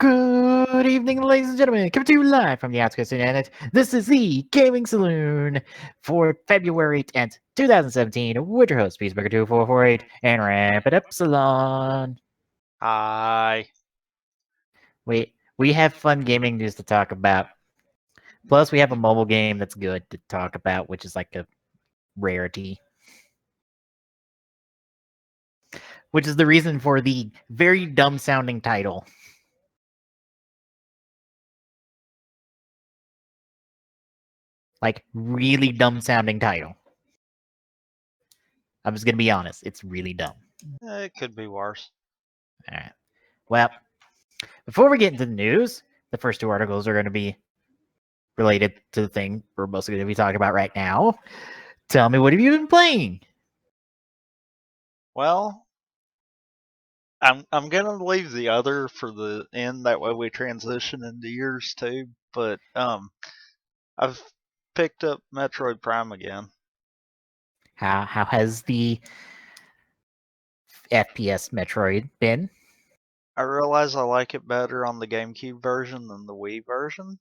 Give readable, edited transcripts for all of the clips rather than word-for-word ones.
Good evening, ladies and gentlemen. Coming to you live from the outskirts of the internet. This is the Gaming Saloon for February 10th, 2017. With your host, Peaceburger2448, and Ramp It Up Salon. Hi. We have fun gaming news to talk about. Plus, we have a mobile game that's good to talk about, which is like a rarity. Which is the reason for the very dumb sounding title. Like, really dumb sounding title. I'm just gonna be honest, it's really dumb. It could be worse. All right. Well, before we get into the news, the first two articles are going to be related to the thing we're mostly going to be talking about right now. Tell me, what have you been playing? Well, I'm gonna leave the other for the end. That way we transition into yours too. But I've picked up Metroid Prime again. How has the FPS Metroid been? I realize I like it better on the GameCube version than the Wii version.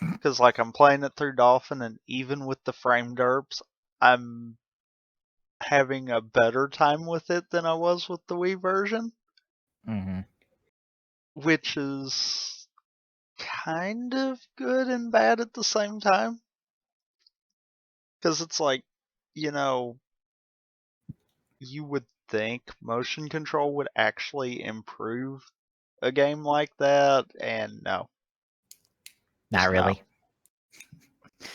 Because like I'm playing it through Dolphin, and even with the frame derps, I'm having a better time with it than I was with the Wii version. Mm-hmm. Which is kind of good and bad at the same time. Because it's like, you would think motion control would actually improve a game like that, and no. Not really. No.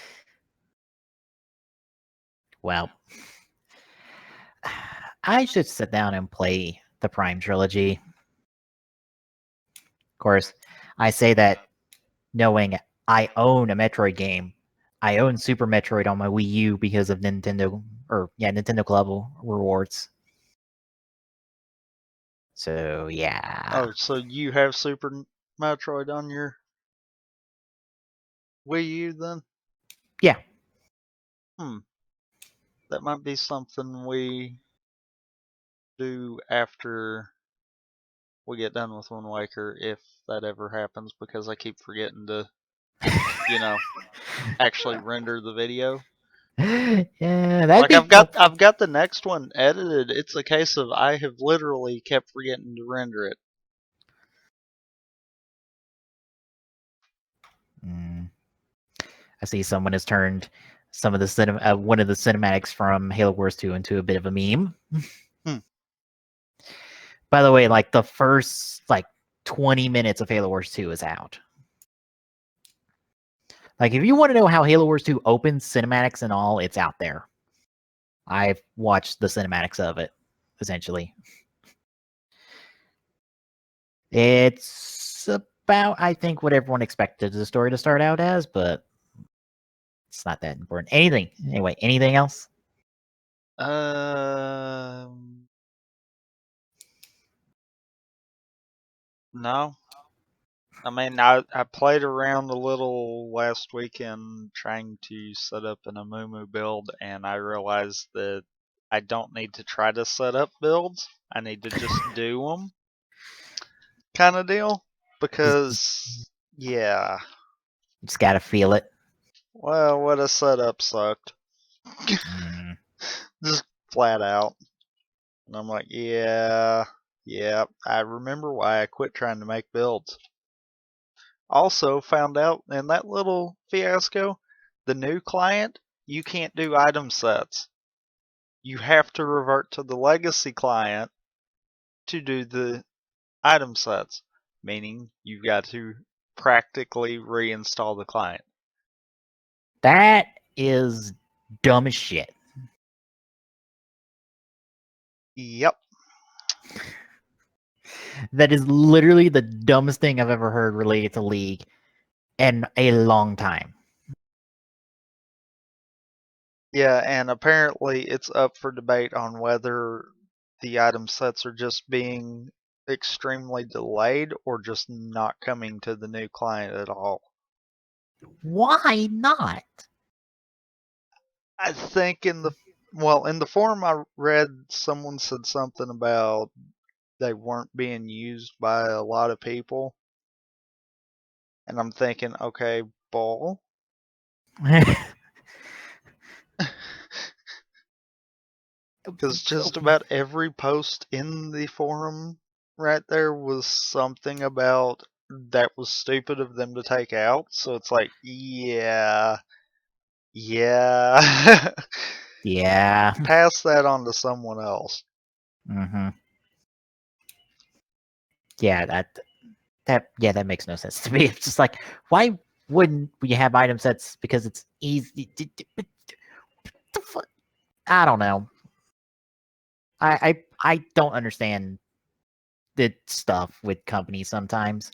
Well, I should sit down and play the Prime trilogy. Of course, I say that knowing I own a Metroid game. I own Super Metroid on my Wii U because of Nintendo Club rewards. So yeah. Oh, so you have Super Metroid on your Wii U then? Yeah. That might be something we do after we get done with Wind Waker, if that ever happens, because I keep forgetting to, actually render the video. Yeah, Like I've got the next one edited. It's a case of I have literally kept forgetting to render it. I see someone has turned some of the one of the cinematics from Halo Wars 2 into a bit of a meme. By the way, like the first 20 minutes of Halo Wars 2 is out. Like if you want to know how Halo Wars 2 opens, cinematics and all, it's out there. I've watched the cinematics of it, essentially. It's about, I think, what everyone expected the story to start out as, but it's not that important. Anything else? No. I mean, I played around a little last weekend trying to set up an Amumu build, and I realized that I don't need to try to set up builds. I need to just do them, kind of deal. Because, yeah. Just gotta feel it. Well, what a setup sucked. Just flat out. And I'm like, yeah, I remember why I quit trying to make builds. Also found out in that little fiasco, the new client, you can't do item sets. You have to revert to the legacy client to do the item sets, meaning you've got to practically reinstall the client. That is dumb as shit. Yep. That is literally the dumbest thing I've ever heard related to League in a long time. Yeah, and apparently it's up for debate on whether the item sets are just being extremely delayed or just not coming to the new client at all. Why not? I think in the forum I read, someone said something about they weren't being used by a lot of people. And I'm thinking, okay, bull. Because just about every post in the forum right there was something about that was stupid of them to take out. So it's like, yeah. Yeah. Pass that on to someone else. Mm-hmm. Yeah, that makes no sense to me. It's just like, why wouldn't we have item sets? Because it's easy. I don't know. I don't understand the stuff with companies sometimes.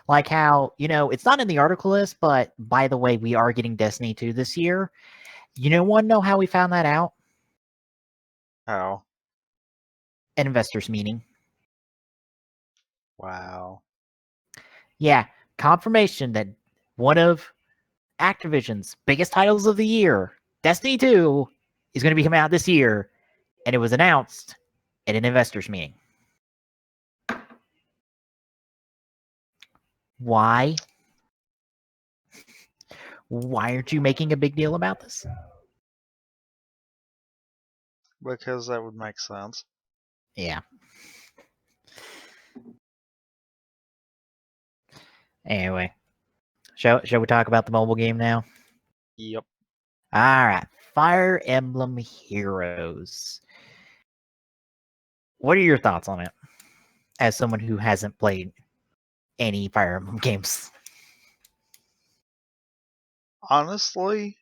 Like how, it's not in the article list, but by the way, we are getting Destiny 2 this year. You want to know how we found that out? How? An investors meeting. Wow. Yeah, confirmation that one of Activision's biggest titles of the year, Destiny 2, is going to be coming out this year, and it was announced at an investors meeting. Why? Why aren't you making a big deal about this? Because that would make sense. Yeah. Anyway, shall we talk about the mobile game now? Yep. All right, Fire Emblem Heroes. What are your thoughts on it? As someone who hasn't played any Fire Emblem games. Honestly,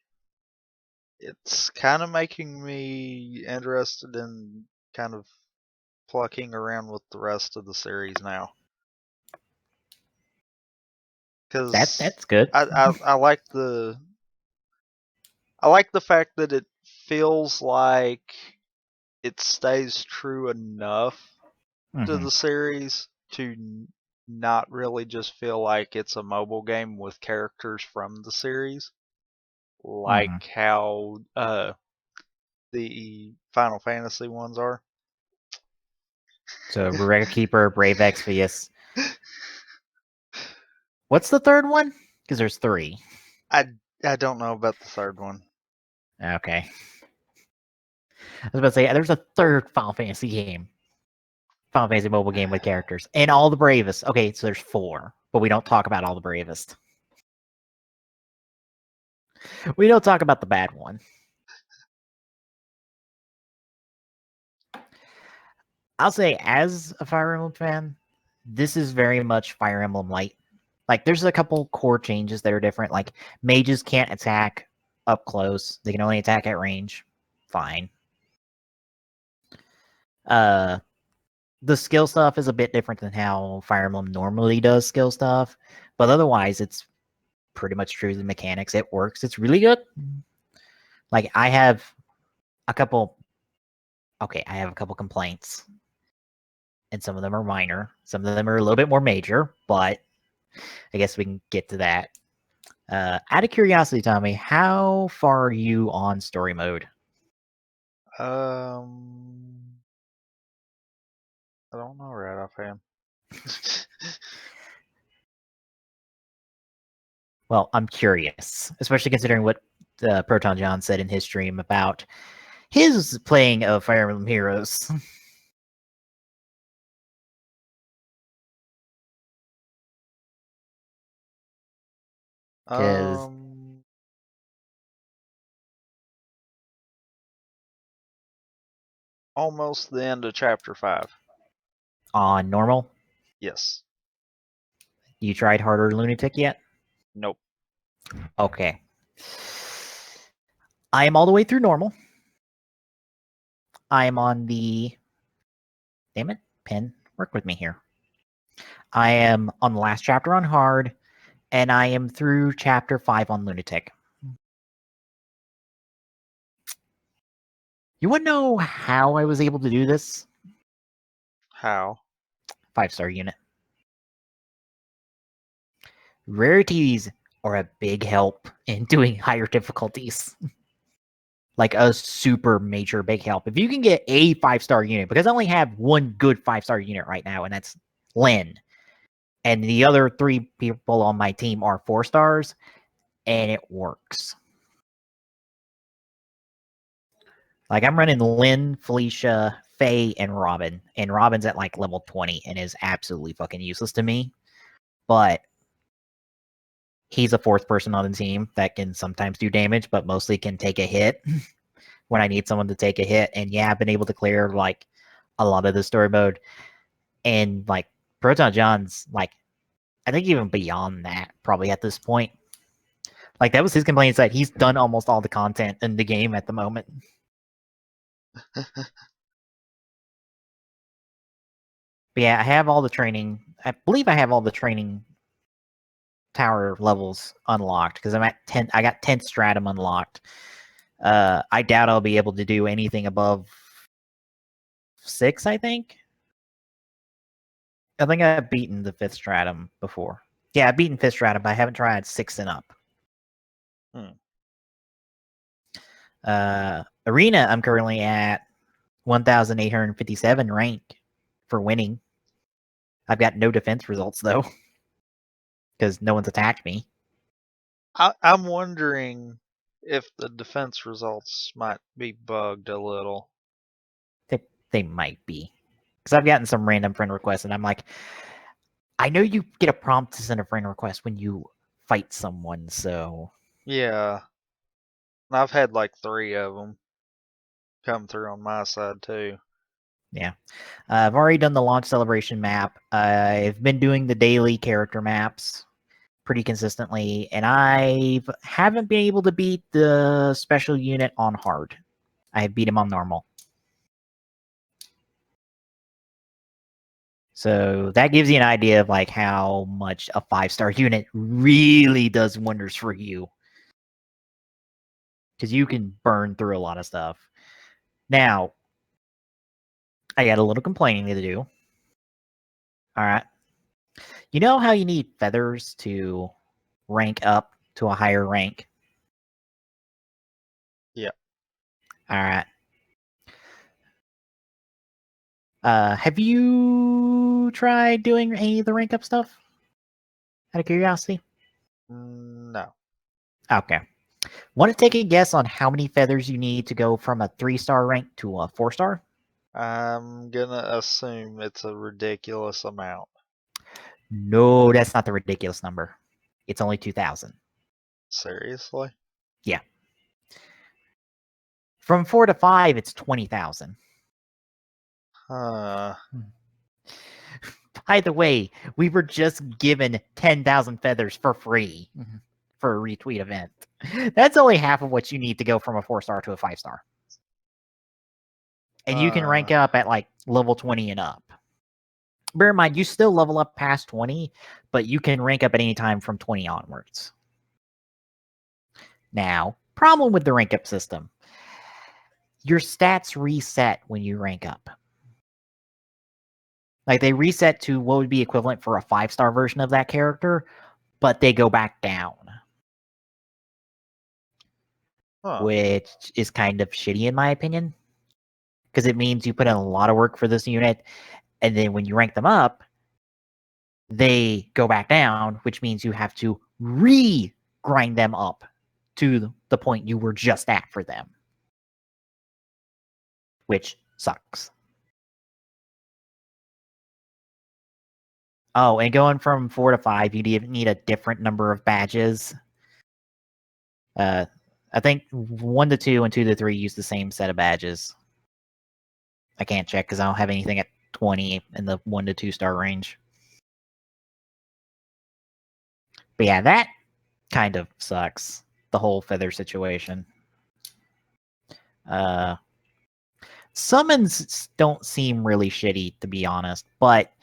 it's kind of making me interested in kind of plucking around with the rest of the series now. Because That's good. I like the fact that it feels like it stays true enough to the series to not really just feel like it's a mobile game with characters from the series, like how the Final Fantasy ones are. So Record Keeper, Brave Exvius. What's the third one? Because there's 3. I don't know about the third one. Okay. I was about to say, there's a third Final Fantasy game. Final Fantasy mobile game with characters. And all the bravest. Okay, so there's 4. But we don't talk about all the bravest. We don't talk about the bad one. I'll say, as a Fire Emblem fan, this is very much Fire Emblem Light. Like, there's a couple core changes that are different. Like, mages can't attack up close. They can only attack at range. Fine. The skill stuff is a bit different than how Fire Emblem normally does skill stuff. But otherwise, it's pretty much true to the mechanics. It works. It's really good. Like, I have a couple complaints. And some of them are minor. Some of them are a little bit more major, but I guess we can get to that. Out of curiosity, Tommy, how far are you on story mode? I don't know right offhand. Well, I'm curious, especially considering what Proton John said in his stream about his playing of Fire Emblem Heroes. Because almost the end of chapter 5. On normal, Yes. you tried harder lunatic yet? Nope. Okay. I am all the way through normal. I am on the... Damn it, pen, work with me here. I am on the last chapter on hard, and I am through chapter 5 on lunatic. You want to know how I was able to do this? How? 5-star unit. Rarities are a big help in doing higher difficulties. Like a super major big help. If you can get a 5-star unit, because I only have one good 5-star unit right now, and that's Lyn. and the other 3 people on my team are 4 stars, and it works. Like, I'm running Lynn, Felicia, Faye, and Robin. And Robin's at, like, level 20 and is absolutely fucking useless to me. But he's a 4th person on the team that can sometimes do damage, but mostly can take a hit when I need someone to take a hit. And yeah, I've been able to clear, like, a lot of the story mode. And, like, Proton John's, like, I think even beyond that, probably at this point. Like, that was his complaints that he's done almost all the content in the game at the moment. But yeah, I have all the training. I believe I have all the training tower levels unlocked because I'm at 10. I got 10th stratum unlocked. I doubt I'll be able to do anything above 6, I think. I think I've beaten the 5th stratum before. Yeah, I've beaten 5th stratum, but I haven't tried 6 and up. Arena, I'm currently at 1,857 rank for winning. I've got no defense results, though, because no one's attacked me. I'm wondering if the defense results might be bugged a little. They might be. Because I've gotten some random friend requests, and I'm like, I know you get a prompt to send a friend request when you fight someone, so... Yeah. I've had like 3 of them come through on my side, too. Yeah. I've already done the launch celebration map. I've been doing the daily character maps pretty consistently, and I haven't been able to beat the special unit on hard. I beat him on normal. So that gives you an idea of like how much a 5-star unit really does wonders for you. Because you can burn through a lot of stuff. Now, I got a little complaining to do. Alright. You know how you need feathers to rank up to a higher rank? Yeah. Alright. Have you tried doing any of the rank up stuff? Out of curiosity? No. Okay. Want to take a guess on how many feathers you need to go from a 3-star rank to a 4-star? I'm gonna assume it's a ridiculous amount. No, that's not the ridiculous number. It's only 2,000. Seriously? Yeah. From 4 to 5, it's 20,000. Huh. By the way, we were just given 10,000 feathers for free for a retweet event. That's only half of what you need to go from a 4-star to a 5-star. And you can rank up at like level 20 and up. Bear in mind, you still level up past 20, but you can rank up at any time from 20 onwards. Now, problem with the rank up system. Your stats reset when you rank up. Like, they reset to what would be equivalent for a 5-star version of that character, but they go back down. Which is kind of shitty in my opinion. Because it means you put in a lot of work for this unit, and then when you rank them up, they go back down, which means you have to re-grind them up to the point you were just at for them. Which sucks. Oh, and going from 4 to 5, you need a different number of badges. I think 1 to 2 and 2 to 3 use the same set of badges. I can't check because I don't have anything at 20 in the 1 to 2-star range. But yeah, that kind of sucks. The whole feather situation. Summons don't seem really shitty, to be honest. But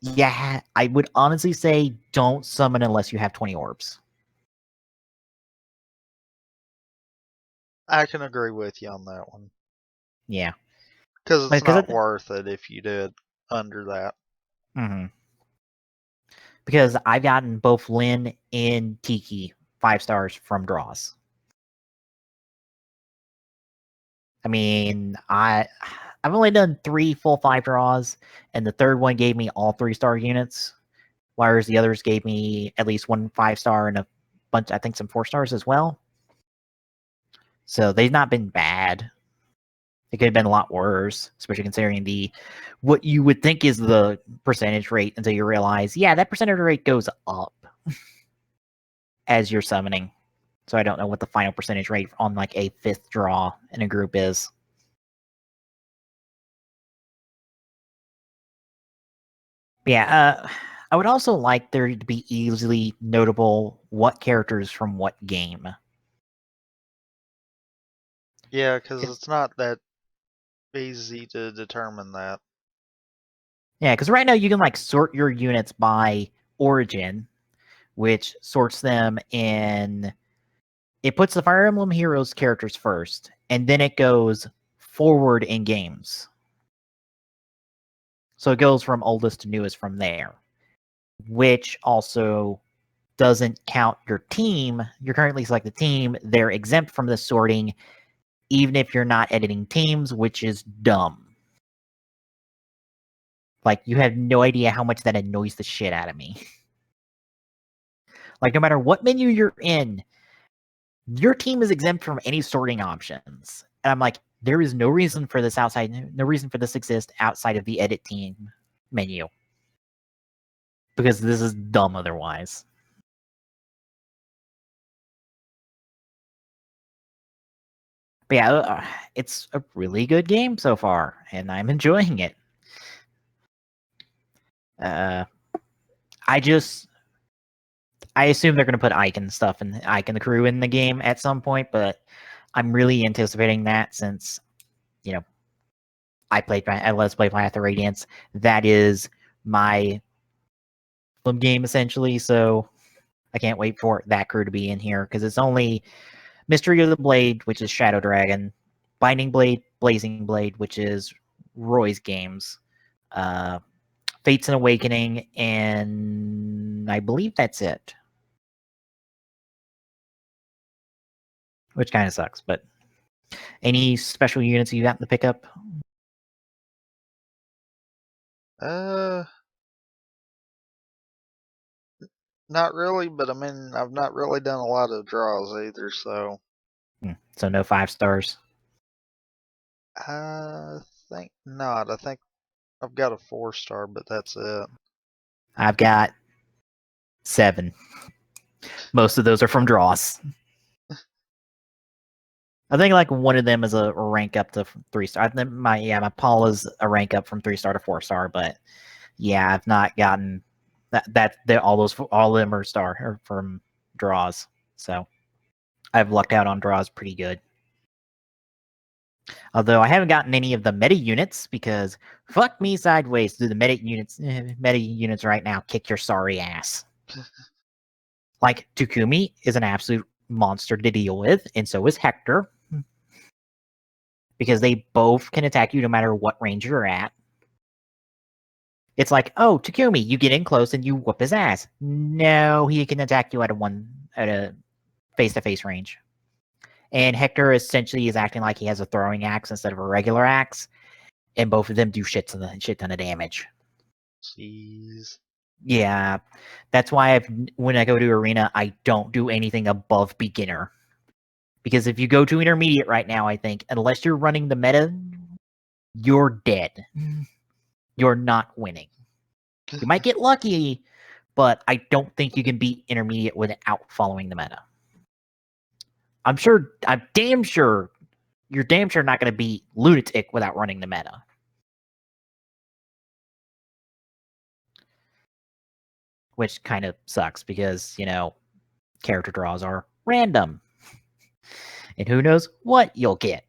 yeah, I would honestly say don't summon unless you have 20 orbs. I can agree with you on that one. Yeah. Because it's not worth it if you did under that. Mm-hmm. Because I've gotten both Lynn and Tiki 5 stars from draws. I mean, I've only done 3 full 5 draws, and the third one gave me all 3-star units. whereas the others gave me at least 1 5-star and a bunch, I think some 4 stars as well. So they've not been bad. It could have been a lot worse, especially considering the what you would think is the percentage rate until you realize, yeah, that percentage rate goes up as you're summoning. So I don't know what the final percentage rate on like a 5th draw in a group is. Yeah, I would also like there to be easily notable what characters from what game. Yeah, because it's not that easy to determine that. Yeah, because right now you can like sort your units by origin, which sorts them in. It puts the Fire Emblem Heroes characters first, and then it goes forward in games. So it goes from oldest to newest from there, which also doesn't count your team. Your currently selected team, they're exempt from this sorting, even if you're not editing teams, which is dumb. Like, you have no idea how much that annoys the shit out of me. Like, no matter what menu you're in, your team is exempt from any sorting options. And I'm like, there is no reason for this no reason for this exist outside of the edit team menu. Because this is dumb otherwise. But yeah, it's a really good game so far, and I'm enjoying it. I assume they're going to put Ike and stuff and Ike and the crew in the game at some point, but I'm really anticipating that since, you know, I Let's Play Path of Radiance. That is my game essentially, so I can't wait for that crew to be in here because it's only Mystery of the Blade, which is Shadow Dragon, Binding Blade, Blazing Blade, which is Roy's games, Fates and Awakening, and I believe that's it. Which kind of sucks, but any special units you happen to pick up? Not really, but I mean, I've not really done a lot of draws either, so. So no 5 stars? I think not. I think I've got a 4-star, but that's it. I've got 7. Most of those are from draws. I think like one of them is a rank up to 3-star. I think my Paula's a rank up from 3-star to 4-star, but yeah, I've not gotten all of them are from draws. So I've lucked out on draws pretty good. Although I haven't gotten any of the meta units because fuck me sideways. Do the meta units right now kick your sorry ass? Like Takumi is an absolute monster to deal with, and so is Hector. Because they both can attack you no matter what range you're at. It's like, oh, Takumi, you get in close and you whoop his ass. No, he can attack you at a face-to-face range. And Hector essentially is acting like he has a throwing axe instead of a regular axe, and both of them do shit ton of damage. Jeez. Yeah, that's why when I go to arena, I don't do anything above beginner. Because if you go to intermediate right now, I think, unless you're running the meta, you're dead. You're not winning. You might get lucky, but I don't think you can beat intermediate without following the meta. I'm damn sure, you're damn sure not going to beat Lunatic without running the meta. Which kind of sucks because, you know, character draws are random. And who knows what you'll get.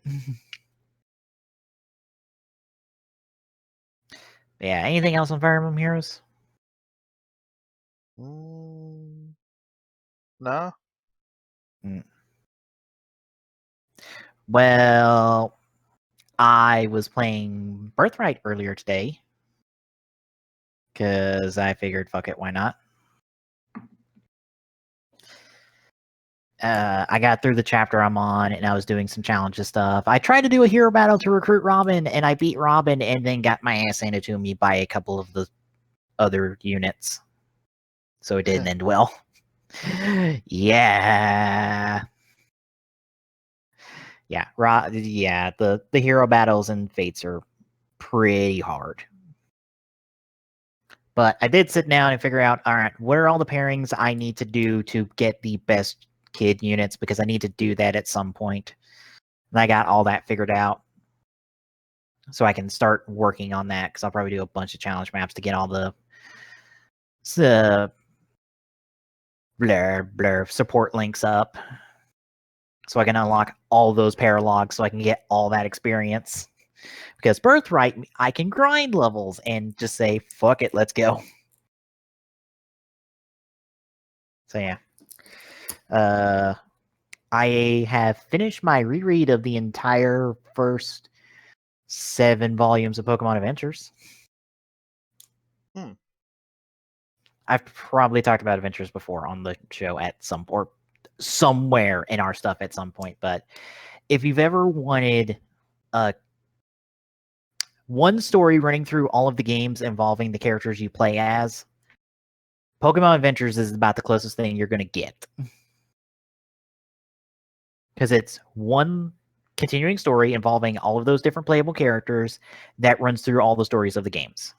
Yeah, anything else on Fire Emblem Heroes? No. Well, I was playing Birthright earlier today. Because I figured, fuck it, why not? I got through the chapter I'm on, and I was doing some challenges stuff. I tried to do a hero battle to recruit Robin, and I beat Robin, and then got my ass handed to me by a couple of the other units. so it didn't end well. Yeah. Yeah, the hero battles and fates are pretty hard. But I did sit down and figure out, all right, what are all the pairings I need to do to get the best kid units, because I need to do that at some point. And I got all that figured out. So I can start working on that, because I'll probably do a bunch of challenge maps to get all the support links up. So I can unlock all those paralogs so I can get all that experience. Because Birthright, I can grind levels and just say, fuck it, let's go. So yeah. I have finished my reread of the entire first 7 volumes of Pokemon Adventures. I've probably talked about Adventures before on the show at some or somewhere in our stuff at some point, but if you've ever wanted one story running through all of the games involving the characters you play as, Pokemon Adventures is about the closest thing you're going to get. Because it's one continuing story involving all of those different playable characters that runs through all the stories of the games.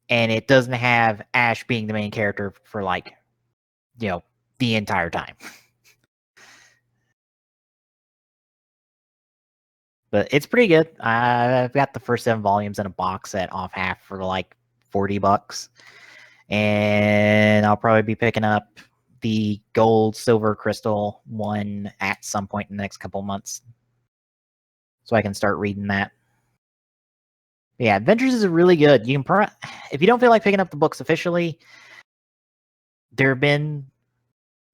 And it doesn't have Ash being the main character for, like, you know, the entire time. But it's pretty good. I've got the first 7 volumes in a box set off half for like $40. And I'll probably be picking up the gold, silver, crystal one at some point in the next couple months, so I can start reading that. Yeah, Adventures is really good. You can, if you don't feel like picking up the books officially, there have been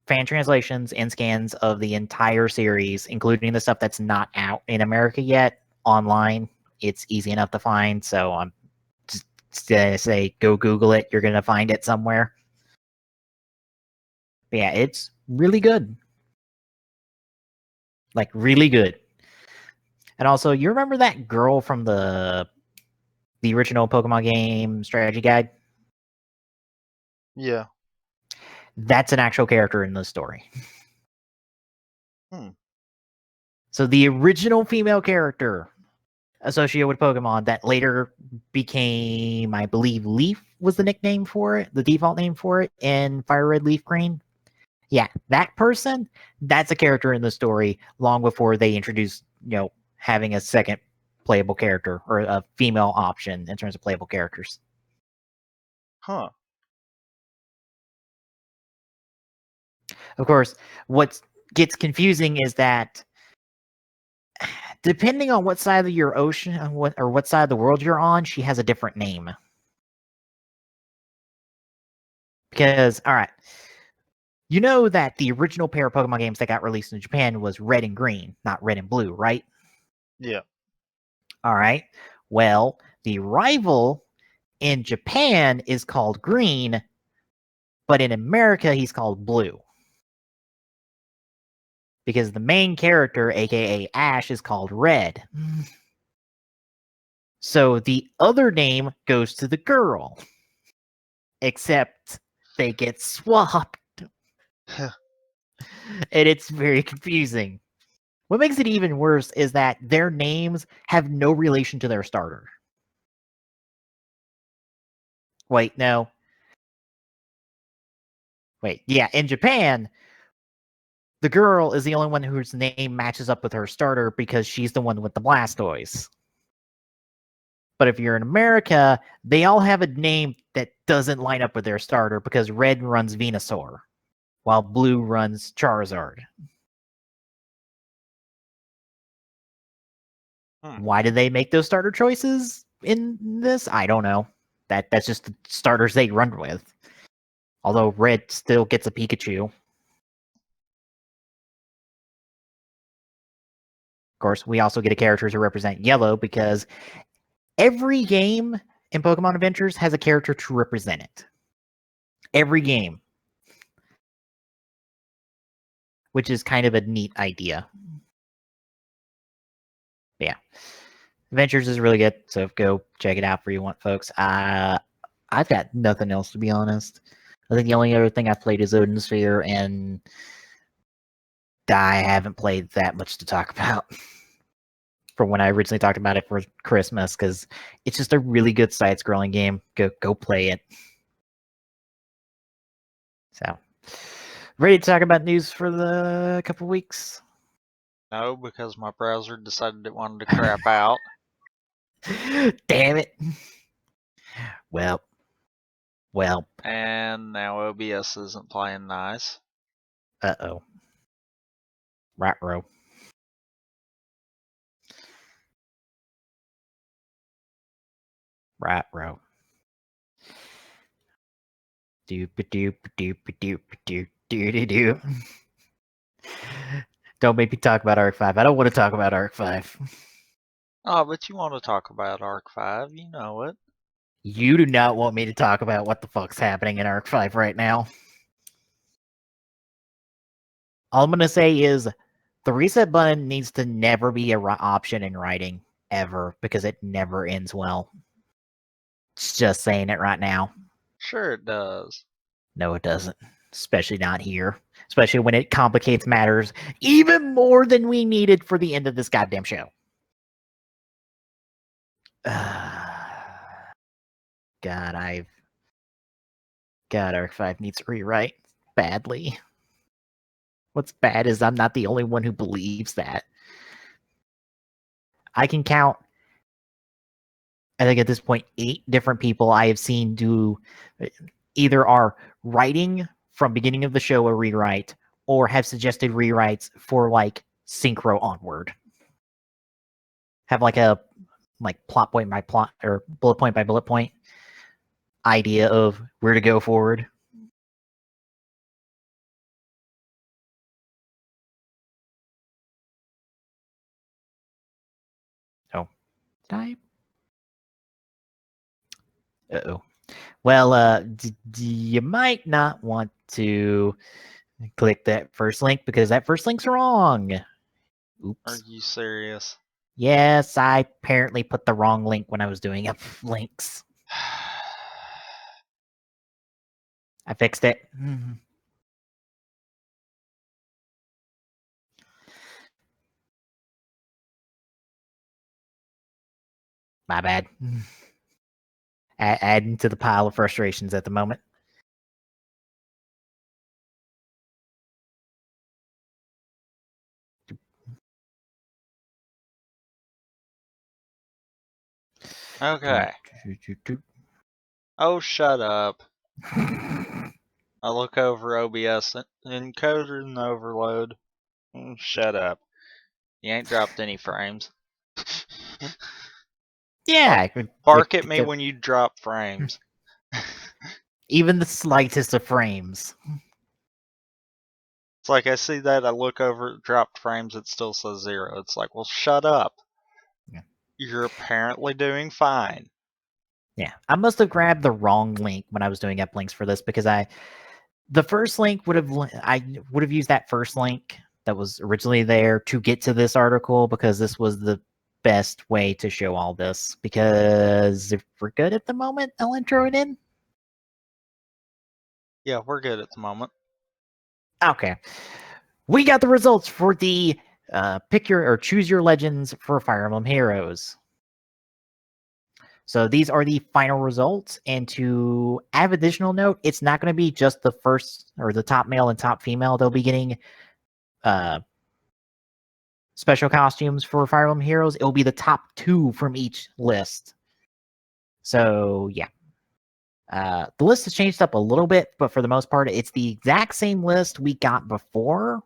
fan translations and scans of the entire series, including the stuff that's not out in America yet, online. It's easy enough to find, so I'm just say go Google it. You're gonna find it somewhere. But yeah, it's really good. Like, really good. And also, you remember that girl from the original Pokemon game strategy guide? Yeah. That's an actual character in the story. So the original female character associated with Pokemon that later became, I believe, Leaf was the nickname for it, the default name for it in Fire Red, Leaf Green. Yeah, that person, that's a character in the story long before they introduced, having a second playable character or a female option in terms of playable characters. Huh. Of course, what gets confusing is that depending on what side of your ocean, what side of the world you're on, she has a different name. Because, all right, you know that the original pair of Pokemon games that got released in Japan was Red and Green, not Red and Blue, right? Yeah. All right. Well, the rival in Japan is called Green, but in America, he's called Blue. Because the main character, aka Ash, is called Red. So the other name goes to the girl. Except they get swapped. And it's very confusing. What makes it even worse is that their names have no relation to their starter. Wait, no. Wait, yeah, in Japan, the girl is the only one whose name matches up with her starter because she's the one with the Blastoise. But if you're in America, they all have a name that doesn't line up with their starter because Red runs Venusaur, while Blue runs Charizard. Why did they make those starter choices in this? I don't know. That's just the starters they run with. Although Red still gets a Pikachu. Of course, we also get a character to represent Yellow because every game in Pokemon Adventures has a character to represent it. Every game. Which is kind of a neat idea. Yeah. Adventures is really good, so go check it out if you want, folks. I've got nothing else, to be honest. I think the only other thing I've played is Odin Sphere, and I haven't played that much to talk about from when I originally talked about it for Christmas, because it's just a really good side-scrolling game. Go play it. So, ready to talk about news for the couple weeks? No, because my browser decided it wanted to crap out. Damn it. Well. And now OBS isn't playing nice. Uh-oh. Right row. Right row. Doop doop doop doop doop doop doop. Don't make me talk about Arc 5. I don't want to talk about Arc 5. Oh, but you want to talk about Arc 5, you know it. You do not want me to talk about what the fuck's happening in Arc 5 right now. All I'm going to say is the reset button needs to never be an option in writing, ever, because it never ends well. Just saying it right now. Sure it does. No, it doesn't. Especially not here. Especially when it complicates matters even more than we needed for the end of this goddamn show. God, Arc 5 needs a rewrite badly. What's bad is I'm not the only one who believes that. I can count, I think at this point, 8 different people I have seen do either are writing from beginning of the show a rewrite or have suggested rewrites for like synchro onward. Have like a plot point by plot or bullet point by bullet point idea of where to go forward. Oh, did I? Uh-oh. Well, you might not want to click that first link because that first link's wrong. Oops. Are you serious? Yes, I apparently put the wrong link when I was doing up links. I fixed it. My bad. Adding to the pile of frustrations at the moment. Okay. Oh, shut up. I look over OBS, encoder and overload. Shut up. You ain't dropped any frames. Yeah. Bark at me when you drop frames. Even the slightest of frames. It's like I see that, I look over, dropped frames, it still says 0. It's like, well, shut up. Yeah. You're apparently doing fine. Yeah, I must have grabbed the wrong link when I was doing up links for this because the first link I would have used that first link that was originally there to get to this article because this was the best way to show all this. Because if we're good at the moment, I'll intro it in. Yeah, we're good at the moment. Okay, we got the results for the pick your or choose your legends for Fire Emblem Heroes. So these are the final results. And to add additional note, it's not going to be just the first or the top male and top female. They'll be getting special costumes for Fire Emblem Heroes. It will be the top 2 from each list. So yeah. The list has changed up a little bit, but for the most part, it's the exact same list we got before,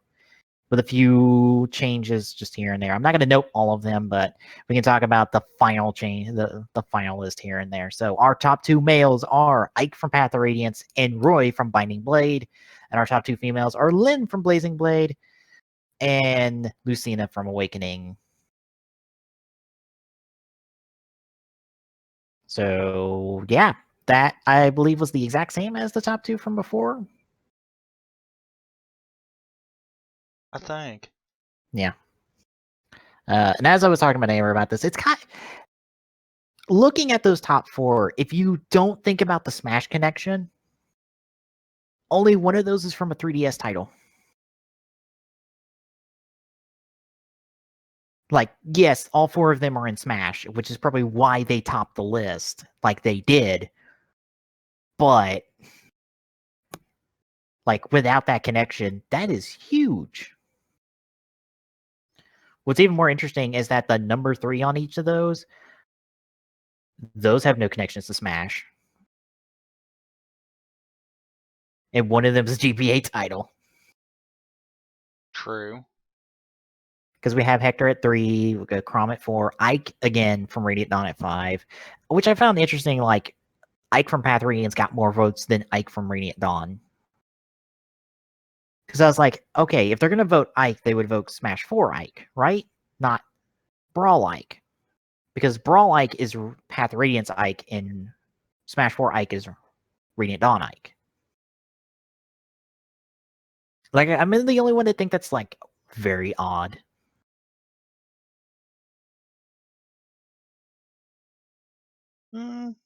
with a few changes just here and there. I'm not going to note all of them, but we can talk about the final change, the final list here and there. So our top 2 males are Ike from Path of Radiance and Roy from Binding Blade. And our top 2 females are Lynn from Blazing Blade and Lucina from Awakening. So yeah, that I believe was the exact same as the top 2 from before. I think. Yeah. And as I was talking to my neighbor about this, it's kind of, looking at those top four, if you don't think about the Smash connection, only one of those is from a 3DS title. Like, yes, all four of them are in Smash, which is probably why they topped the list like they did. But, like, without that connection, that is huge. What's even more interesting is that the number 3 on each of those have no connections to Smash. And one of them is a GBA title. True. Because we have Hector at 3, we got Chrom at 4, Ike again from Radiant Dawn at 5, which I found interesting. Like, Ike from Path Radiance got more votes than Ike from Radiant Dawn. Because I was like, okay, if they're going to vote Ike, they would vote Smash 4 Ike, right? Not Brawl Ike. Because Brawl Ike is Path Radiance Ike, and Smash 4 Ike is Radiant Dawn Ike. Like, I'm the only one that think that's, like, very odd.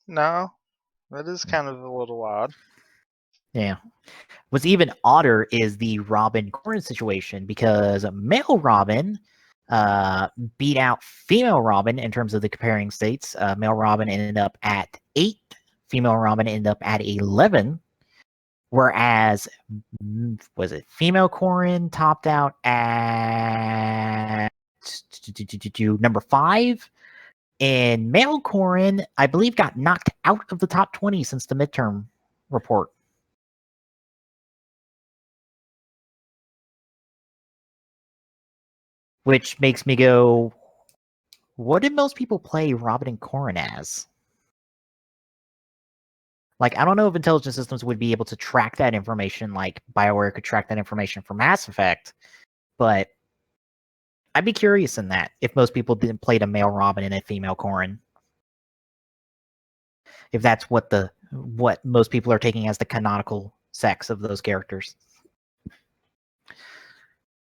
No, that is kind of a little odd. Yeah. What's even odder is the Robin Corrin situation, because male Robin beat out female Robin in terms of the comparing states. Male Robin ended up at 8, female Robin ended up at 11, whereas, was it female Corrin topped out at number 5, and male Corrin, I believe, got knocked out of the top 20 since the midterm report. Which makes me go, what did most people play Robin and Corrin as? Like, I don't know if intelligent systems would be able to track that information like BioWare could track that information for Mass Effect, but I'd be curious in that if most people didn't play a male Robin and a female Corrin. If that's what most people are taking as the canonical sex of those characters.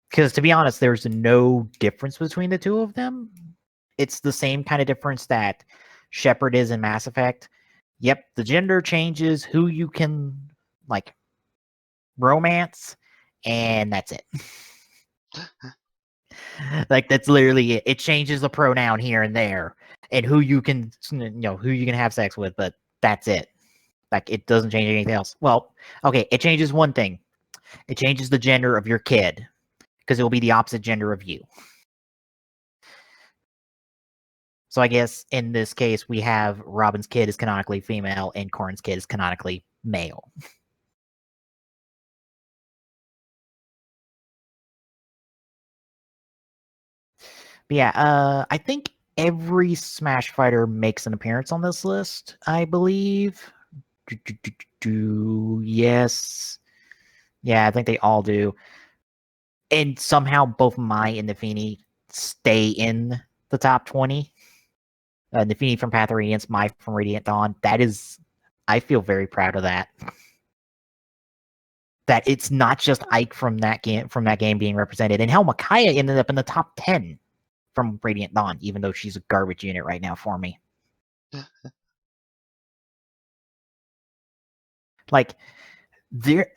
Because to be honest, there's no difference between the two of them. It's the same kind of difference that Shepard is in Mass Effect. Yep, the gender changes, who you can, like, romance, and that's it. Like, that's literally it. It changes the pronoun here and there, and who you can have sex with, but that's it. Like, it doesn't change anything else. Well, okay, it changes one thing. It changes the gender of your kid, because it will be the opposite gender of you. So I guess in this case, we have Robin's kid is canonically female and Corrin's kid is canonically male. But yeah, I think every Smash fighter makes an appearance on this list, I believe. Yes. Yeah, I think they all do. And somehow both Mai and Nafini stay in the top 20. Nafini from Path of Radiance, Mai from Radiant Dawn. That is, I feel very proud of that. That it's not just Ike from that game being represented. And hell, Micaiah ended up in the top 10 from Radiant Dawn, even though she's a garbage unit right now for me. Like, the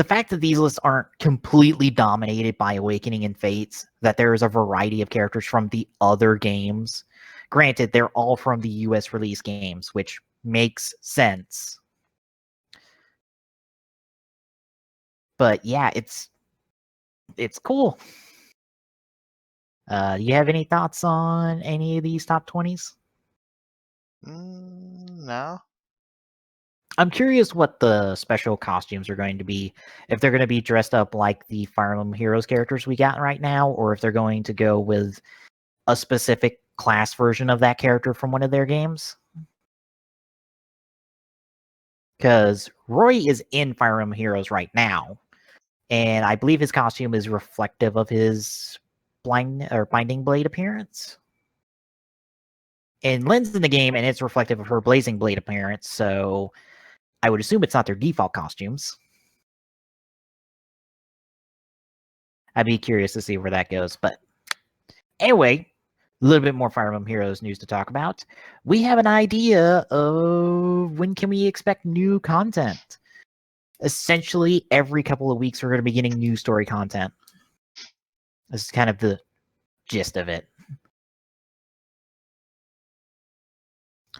fact that these lists aren't completely dominated by Awakening and Fates, that there is a variety of characters from the other games. Granted, they're all from the US release games, which makes sense. But yeah, it's cool. Do you have any thoughts on any of these top 20s? No. I'm curious what the special costumes are going to be. If they're going to be dressed up like the Fire Emblem Heroes characters we got right now, or if they're going to go with a specific class version of that character from one of their games. Because Roy is in Fire Emblem Heroes right now, and I believe his costume is reflective of his Binding Blade appearance. And Lynn's in the game, and it's reflective of her Blazing Blade appearance, so I would assume it's not their default costumes. I'd be curious to see where that goes. But anyway, a little bit more Fire Emblem Heroes news to talk about. We have an idea of when can we expect new content. Essentially, every couple of weeks we're going to be getting new story content. This is kind of the gist of it.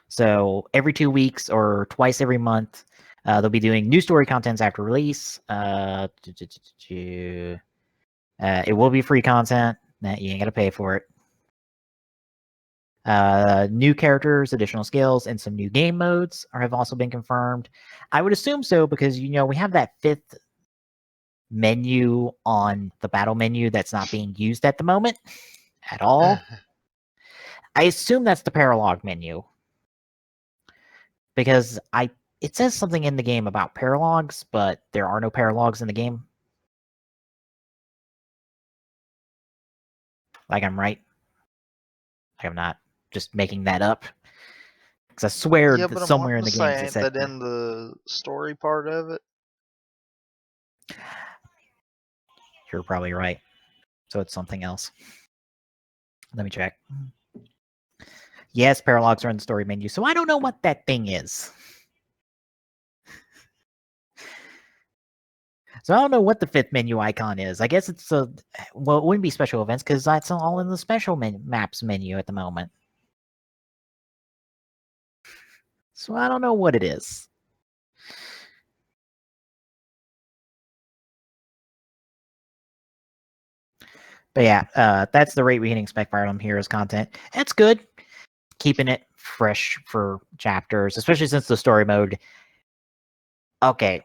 So every 2 weeks or twice every month, they'll be doing new story contents after release. It will be free content. You ain't got to pay for it. New characters, additional skills, and some new game modes have also been confirmed. I would assume so because we have that 5th menu on the battle menu that's not being used at the moment at all. I assume that's the paralog menu because it says something in the game about paralogs, but there are no paralogs in the game. Like I'm right. Like I'm not just making that up. Because I swear Yeah, that but I'm somewhere in wanting the to games say it ain't said that in the story part of it? you're probably right. So it's something else. Let me check. Yes, paralogs are in the story menu, so I don't know what that thing is. So I don't know what the 5th menu icon is. I guess it's it wouldn't be special events because that's all in the special maps menu at the moment. So I don't know what it is. But yeah, that's the rate we can expect Fire Emblem Heroes content. That's good. Keeping it fresh for chapters, especially since the story mode. Okay.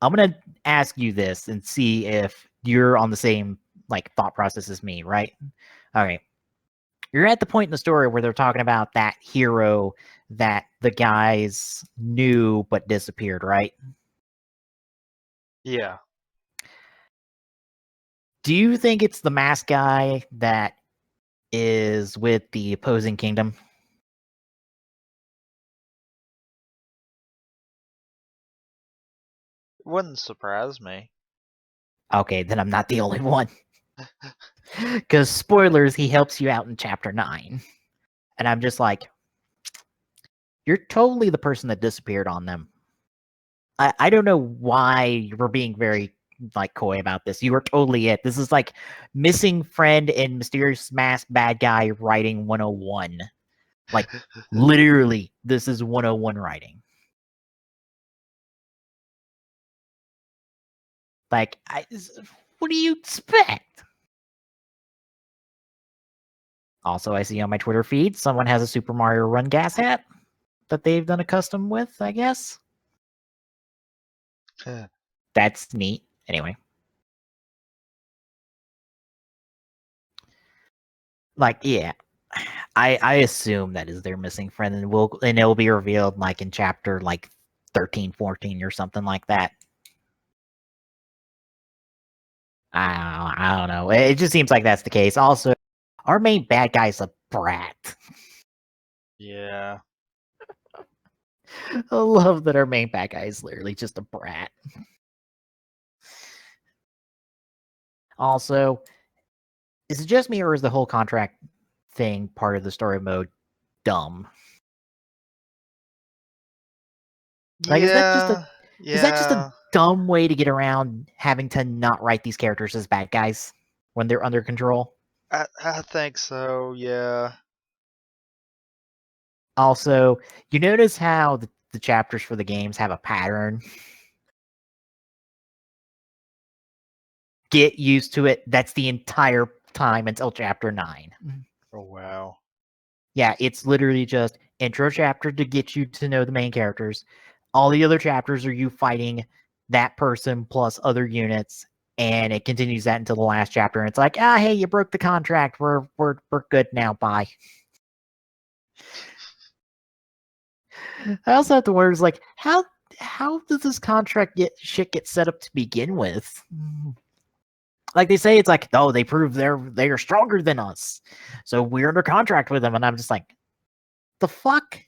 I'm going to ask you this and see if you're on the same thought process as me, right? All right. You're at the point in the story where they're talking about that hero that the guys knew but disappeared, right? Yeah. Do you think it's the masked guy that is with the opposing kingdom? It wouldn't surprise me. Okay, then I'm not the only one. Because spoilers, he helps you out in chapter 9. And I'm just like, you're totally the person that disappeared on them. I don't know why you're being very coy about this. You are totally it. This is like missing friend and mysterious masked bad guy writing 101. Like literally, this is 101 writing. Like, what do you expect? Also, I see on my Twitter feed someone has a Super Mario Run gas hat that they've done a custom with, I guess. That's neat. Anyway. Yeah. I assume that is their missing friend and it'll be revealed in chapter 13, 14 or something like that. I don't know. It just seems like that's the case. Also, our main bad guy's a brat. Yeah. I love that our main bad guy is literally just a brat. Also, is it just me or is the whole contract thing part of the story mode dumb? Is that just a dumb way to get around having to not write these characters as bad guys when they're under control? I think so, yeah. Also, you notice how the chapters for the games have a pattern? Get used to it. That's the entire time until chapter 9. Oh, wow. Yeah, it's literally just intro chapter to get you to know the main characters. All the other chapters are you fighting that person plus other units, and it continues that until the last chapter. And it's like, hey, you broke the contract. We're good now. Bye. I also have to wonder, how does this contract get set up to begin with? Like they say, it's like, oh, they prove they are stronger than us, so we're under contract with them, and I'm just like, the fuck.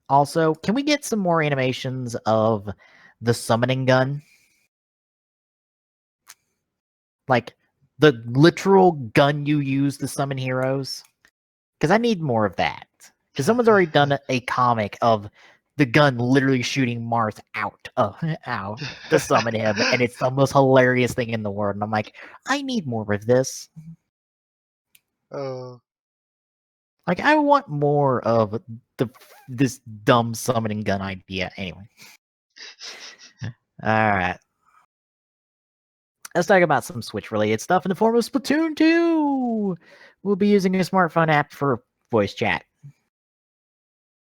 Also, can we get some more animations of the summoning gun? Like The literal gun you use to summon heroes. Because I need more of that. Because someone's already done a comic of the gun literally shooting Marth out to summon him, and it's the most hilarious thing in the world. And I'm like, I need more of this. Oh. Like, I want more of this dumb summoning gun idea. Anyway. Alright. Let's talk about some Switch-related stuff in the form of Splatoon 2! We'll be using a smartphone app for voice chat.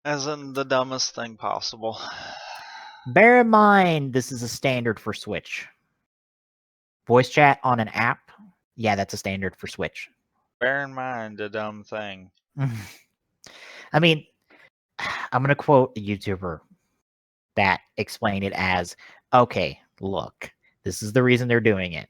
As in the dumbest thing possible. Bear in mind, this is a standard for Switch. Voice chat on an app? Yeah, that's a standard for Switch. Bear in mind a dumb thing. I mean, I'm going to quote a YouTuber that explained it as, okay, look, this is the reason they're doing it.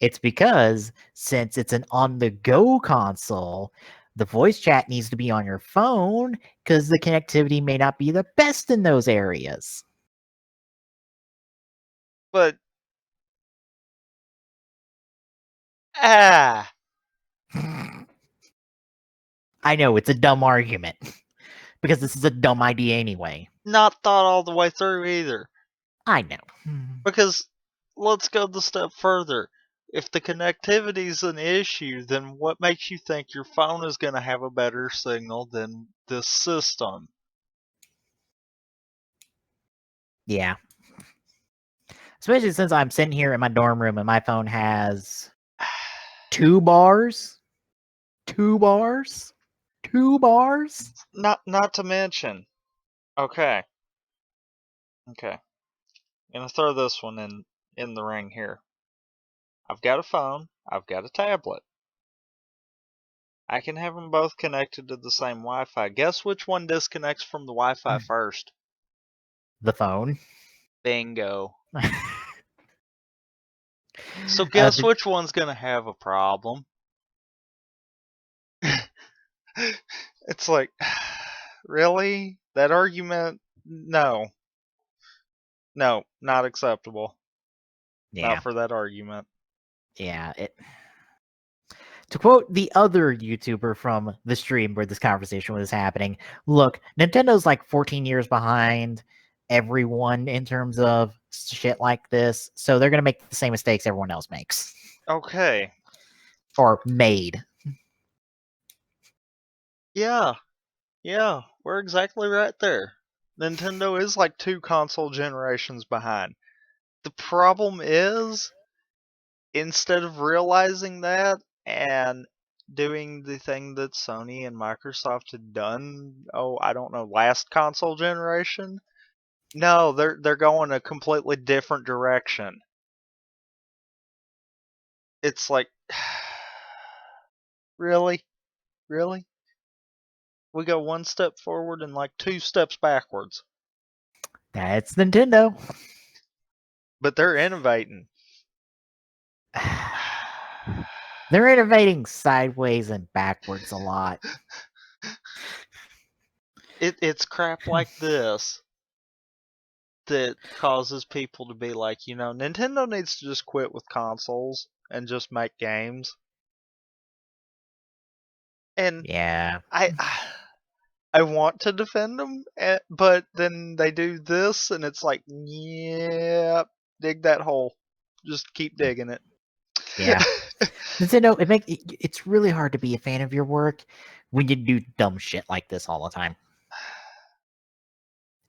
It's because since it's an on-the-go console, the voice chat needs to be on your phone because the connectivity may not be the best in those areas. But I know, it's a dumb argument. Because this is a dumb idea anyway. not thought all the way through either. I know. Because let's go the step further. If the connectivity's an issue, then what makes you think your phone is going to have a better signal than this system? Yeah. Especially since I'm sitting here in my dorm room and my phone has 2 bars. 2 bars. 2 bars. Not to mention. Okay. I'm gonna throw this one in the ring here. I've got a phone. I've got a tablet. I can have them both connected to the same Wi-Fi. Guess which one disconnects from the Wi-Fi first? The phone. Bingo. So guess which one's gonna have a problem? It's like, really? That argument? No. No, not acceptable. Yeah. Not for that argument. Yeah. To quote the other YouTuber from the stream where this conversation was happening, look, Nintendo's like 14 years behind everyone in terms of shit like this, so they're going to make the same mistakes everyone else makes. Okay. Or made. Yeah, we're exactly right there. Nintendo is like 2 console generations behind. The problem is, instead of realizing that and doing the thing that Sony and Microsoft had done, I don't know, last console generation, no, they're going a completely different direction. It's like, really? We go 1 step forward and like 2 steps backwards. That's Nintendo. But they're innovating. They're innovating sideways and backwards a lot. It's crap like this that causes people to be like, Nintendo needs to just quit with consoles and just make games. And yeah, I want to defend them, but then they do this, and it's like, yeah, dig that hole. Just keep digging it. Yeah. Nintendo, it's really hard to be a fan of your work when you do dumb shit like this all the time.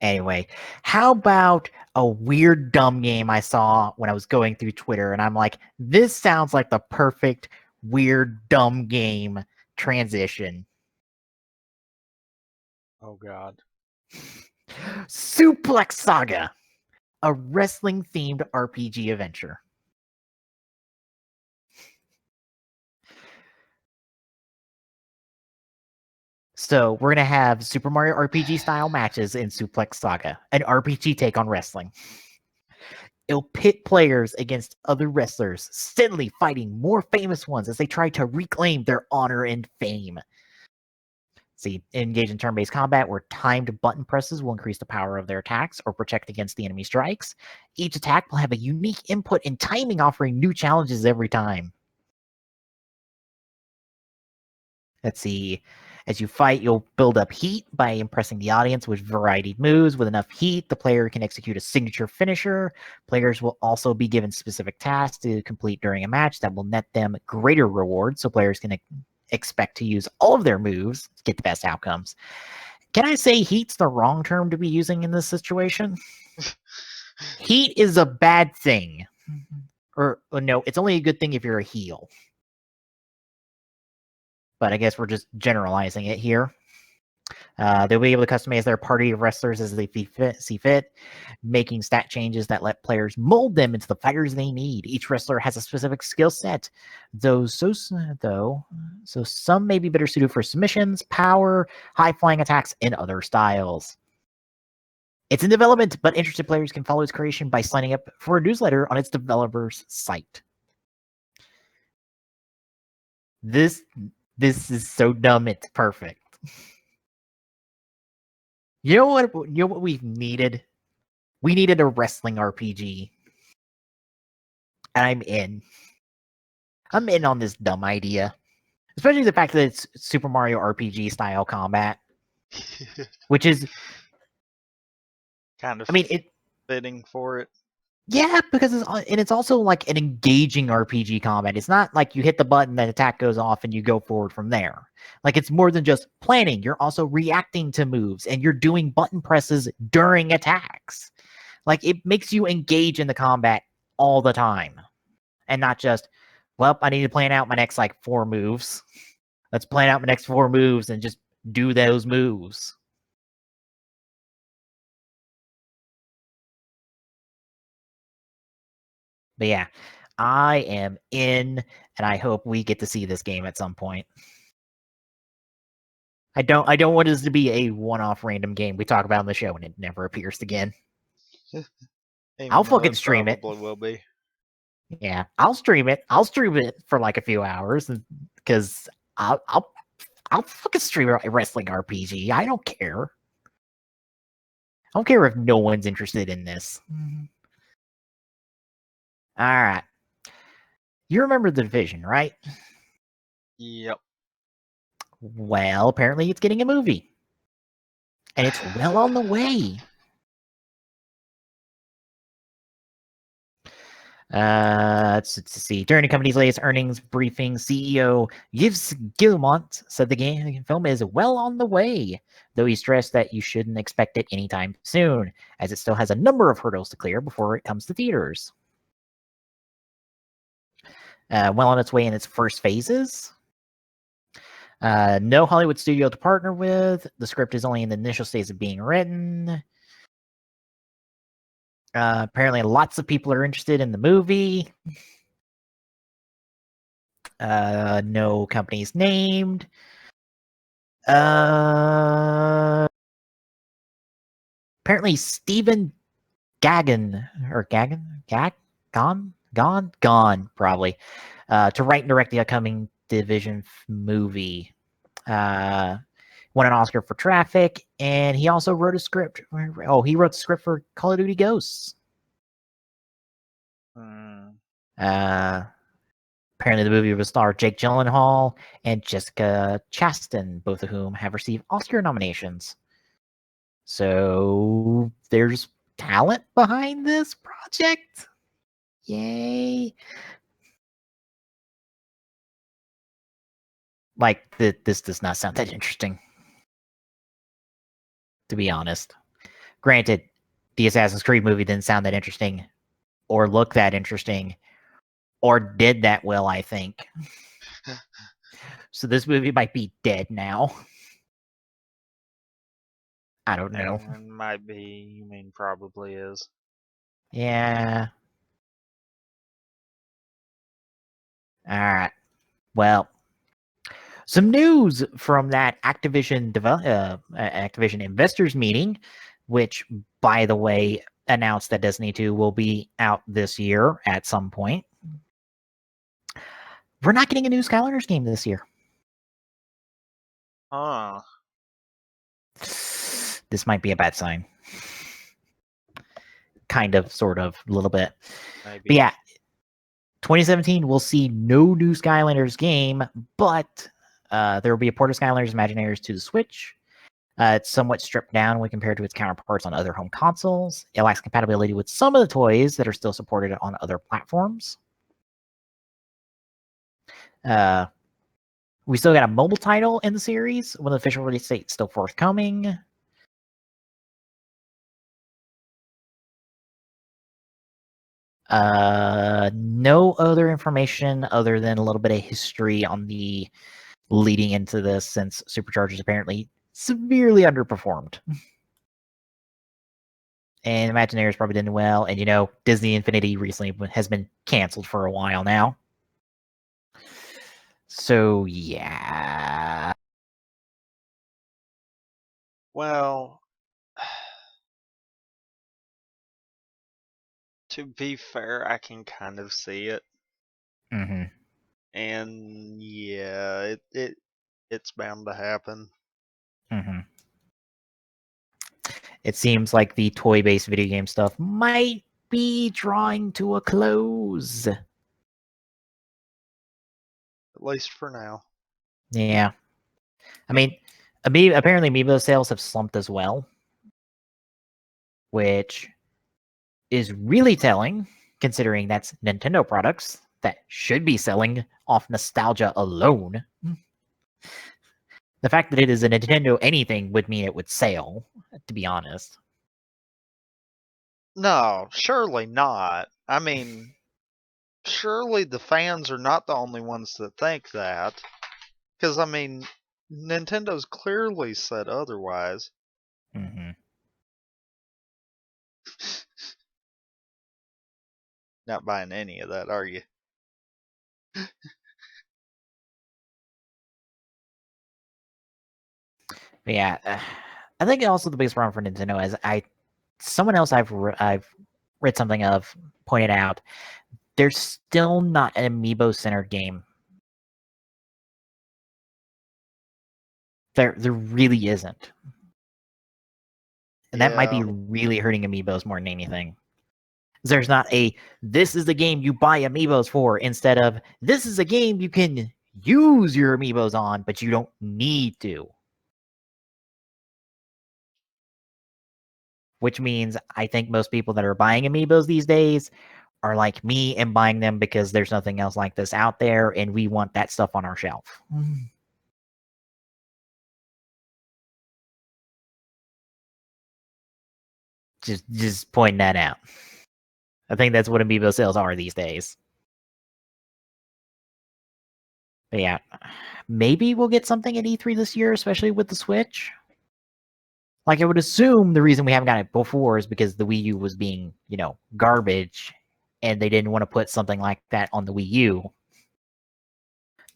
Anyway, how about a weird dumb game I saw when I was going through Twitter, and I'm like, this sounds like the perfect weird dumb game transition. Oh God. Suplex Saga, a wrestling-themed RPG adventure. So we're going to have Super Mario RPG style matches in Suplex Saga, an RPG take on wrestling. It'll pit players against other wrestlers, steadily fighting more famous ones as they try to reclaim their honor and fame. See, engage in turn-based combat where timed button presses will increase the power of their attacks or protect against the enemy strikes. Each attack will have a unique input and timing, offering new challenges every time. Let's see. As you fight, you'll build up heat by impressing the audience with varied moves. With enough heat, the player can execute a signature finisher. Players will also be given specific tasks to complete during a match that will net them greater rewards, so players can expect to use all of their moves to get the best outcomes. Can I say heat's the wrong term to be using in this situation? Heat is a bad thing. Or no, it's only a good thing if you're a heel. But I guess we're just generalizing it here. They'll be able to customize their party of wrestlers as they see fit, making stat changes that let players mold them into the fighters they need. Each wrestler has a specific skill set, so some may be better suited for submissions, power, high flying attacks, and other styles. It's in development, but interested players can follow its creation by signing up for a newsletter on its developer's site. This is so dumb, it's perfect. You know what we've needed? We needed a wrestling RPG. And I'm in. I'm in on this dumb idea. Especially the fact that it's Super Mario RPG style combat. Which is kind of it fitting for it. Yeah, because it's also like an engaging RPG combat. It's not like you hit the button, that attack goes off, and you go forward from there. Like, it's more than just planning. You're also reacting to moves, and you're doing button presses during attacks. Like, it makes you engage in the combat all the time. And not just, well, I need to plan out my next, 4 moves. Let's plan out my next 4 moves and just do those moves. But yeah, I am in, and I hope we get to see this game at some point. I don't want this to be a one-off random game we talk about on the show and it never appears again. I'll fucking stream it. Probably will be. Yeah, I'll stream it. I'll stream it for a few hours because I'll fucking stream a wrestling RPG. I don't care. I don't care if no one's interested in this. All right. You remember The Division, right? Yep. Well, apparently it's getting a movie. And it's well on the way. Let's see. During the company's latest earnings briefing, CEO Yves Guillemot said the film is well on the way, though he stressed that you shouldn't expect it anytime soon, as it still has a number of hurdles to clear before it comes to theaters. Well on its way in its first phases. No Hollywood studio to partner with. The script is only in the initial stage of being written. Apparently, lots of people are interested in the movie. No companies named. Apparently, Stephen Gaghan Gone, probably, to write and direct the upcoming Division movie. Won an Oscar for Traffic, and he also wrote a script. Oh, he wrote the script for Call of Duty Ghosts. Apparently, the movie will star Jake Gyllenhaal and Jessica Chastain, both of whom have received Oscar nominations. So there's talent behind this project. Yay. This does not sound that interesting, to be honest. Granted, the Assassin's Creed movie didn't sound that interesting or look that interesting or did that well, I think. So this movie might be dead now. I don't know. It might be. You mean probably is. Yeah. All right. Well, some news from that Activision investors meeting, which, by the way, announced that Destiny 2 will be out this year at some point. We're not getting a new Skylanders game this year. this might be a bad sign. Kind of, sort of, a little bit. Maybe. But yeah, 2017 we'll see no new Skylanders game, but there will be a port of Skylanders Imagineers to the Switch. It's somewhat stripped down when compared to its counterparts on other home consoles. It lacks compatibility with some of the toys that are still supported on other platforms. We still got a mobile title in the series, with the official release date still forthcoming. No other information other than a little bit of history on the leading into this, since Superchargers apparently severely underperformed. And Imagineers probably didn't well, and Disney Infinity recently has been canceled for a while now. So yeah. Well, to be fair, I can kind of see it. Mm-hmm. And yeah, it's bound to happen. Mm-hmm. It seems like the toy-based video game stuff might be drawing to a close. At least for now. Yeah. I mean, apparently Amiibo sales have slumped as well, which is really telling, considering that's Nintendo products that should be selling off nostalgia alone. The fact that it is a Nintendo anything would mean it would sell, to be honest. No, surely not. I mean, surely the fans are not the only ones that think that. Because, I mean, Nintendo's clearly said otherwise. Mm-hmm. Not buying any of that, are you? But yeah, I think also the biggest problem for Nintendo is someone else I've read something of pointed out there's still not an amiibo-centered game. There really isn't. And that might be really hurting amiibos more than anything. There's not this is the game you buy amiibos for, instead of this is a game you can use your amiibos on, but you don't need to. Which means I think most people that are buying amiibos these days are like me and buying them because there's nothing else like this out there and we want that stuff on our shelf. Just pointing that out. I think that's what amiibo sales are these days. But yeah, maybe we'll get something at E3 this year, especially with the Switch. Like, I would assume the reason we haven't got it before is because the Wii U was being, garbage, and they didn't want to put something like that on the Wii U.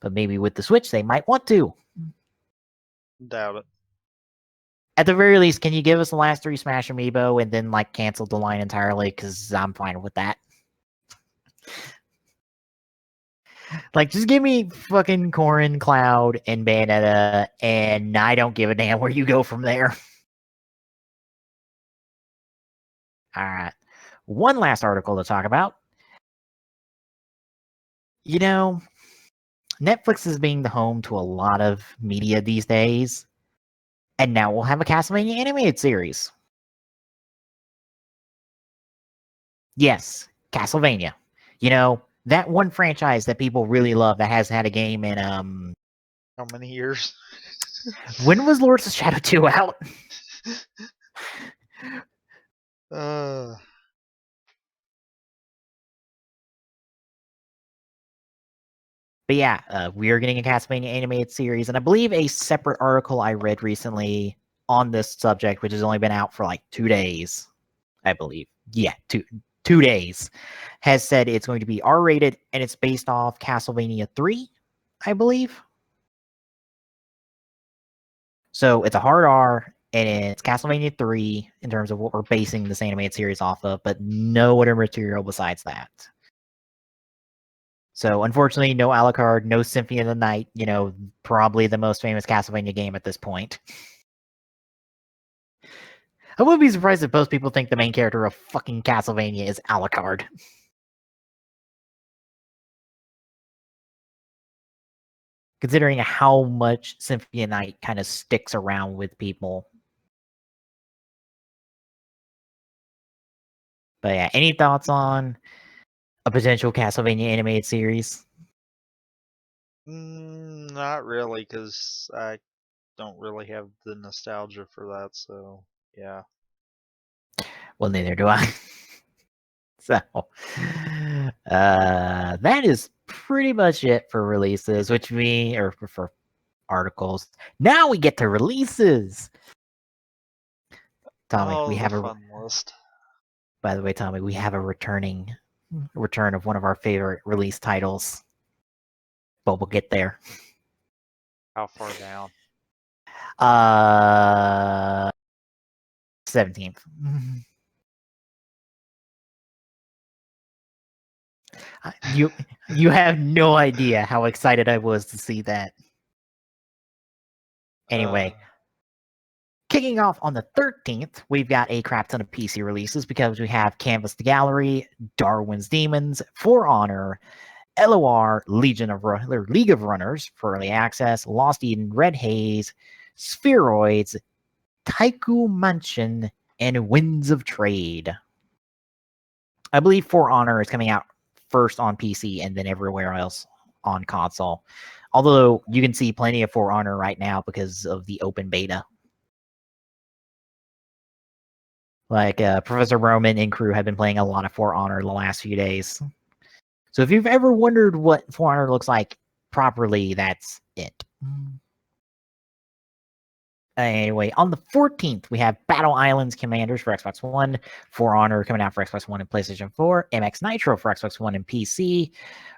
But maybe with the Switch, they might want to. Doubt it. At the very least, can you give us the last 3 Smash Amiibo and then, cancel the line entirely? Because I'm fine with that. Just give me fucking Corrin, Cloud, and Bayonetta, and I don't give a damn where you go from there. Alright. One last article to talk about. Netflix is being the home to a lot of media these days. And now we'll have a Castlevania animated series. Yes, Castlevania. That one franchise that people really love that has had a game in how many years? When was Lords of Shadow 2 out? But yeah, we are getting a Castlevania animated series, and I believe a separate article I read recently on this subject, which has only been out for 2 days, I believe. Yeah, two days, has said it's going to be R-rated, and it's based off Castlevania 3, I believe. So it's a hard R, and it's Castlevania 3 in terms of what we're basing this animated series off of, but no other material besides that. So unfortunately, no Alucard, no Symphony of the Night, probably the most famous Castlevania game at this point. I wouldn't be surprised if most people think the main character of fucking Castlevania is Alucard. Considering how much Symphony of Night kind of sticks around with people. But yeah, any thoughts on a potential Castlevania animated series? Not really, because I don't really have the nostalgia for that. So yeah. Well, neither do I. So, that is pretty much it for releases, which or for articles. Now we get to releases. Tommy, we have a fun list. By the way, Tommy, we have a return of one of our favorite release titles. But we'll get there. How far down? 17th. You have no idea how excited I was to see that. Anyway, kicking off on the 13th, we've got a crap ton of PC releases because we have Canvas the Gallery, Darwin's Demons, For Honor, LOR, League of Runners for early access, Lost Eden, Red Haze, Spheroids, Taiku Mansion, and Winds of Trade. I believe For Honor is coming out first on PC and then everywhere else on console. Although you can see plenty of For Honor right now because of the open beta. Like Professor Roman and crew have been playing a lot of For Honor the last few days. So if you've ever wondered what For Honor looks like properly, that's it. Anyway, on the 14th, we have Battle Islands Commanders for Xbox One, For Honor coming out for Xbox One and PlayStation 4, MX Nitro for Xbox One and PC,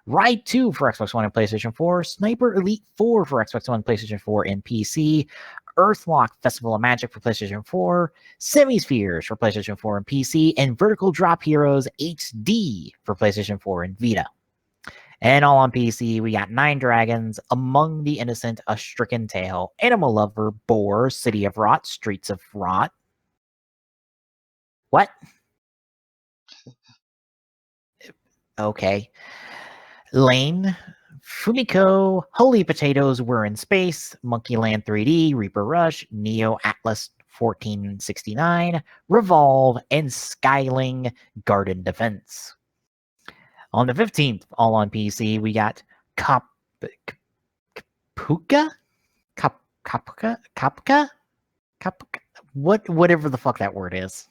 Ride 2 for Xbox One and PlayStation 4, Sniper Elite 4 for Xbox One, PlayStation 4, and PC, Earthlock Festival of Magic for PlayStation 4, Semispheres for PlayStation 4 and PC, and Vertical Drop Heroes HD for PlayStation 4 and Vita. And all on PC, we got Nine Dragons, Among the Innocent, A Stricken Tale, Animal Lover, Boar, City of Rot, Streets of Rot. What? Okay. Lane, Fumiko, Holy Potatoes, We're in Space, Monkey Land 3D, Reaper Rush, Neo Atlas 1469, Revolve, and Skyling Garden Defense. On the 15th, all on PC, we got Kapuka? Kapka? Whatever the fuck that word is.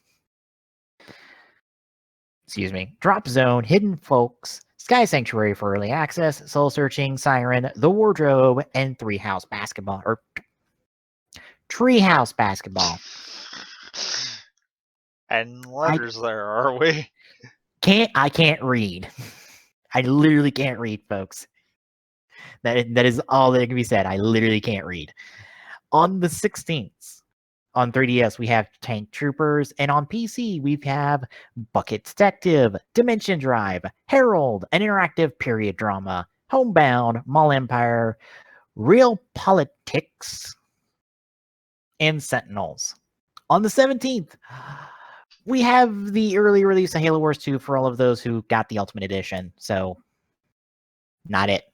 Excuse me. Drop Zone, Hidden Folks, Sky Sanctuary for early access, Soul Searching, Siren, The Wardrobe, and Treehouse Basketball. And letters there, are we? I can't read. I literally can't read, folks. That is all that can be said. I literally can't read. On the 16th, on 3DS, we have Tank Troopers, and on PC, we have Bucket Detective, Dimension Drive, Herald, an interactive period drama, Homebound, Mall Empire, Real Politics, and Sentinels. On the 17th, we have the early release of Halo Wars 2 for all of those who got the Ultimate Edition. So, not it.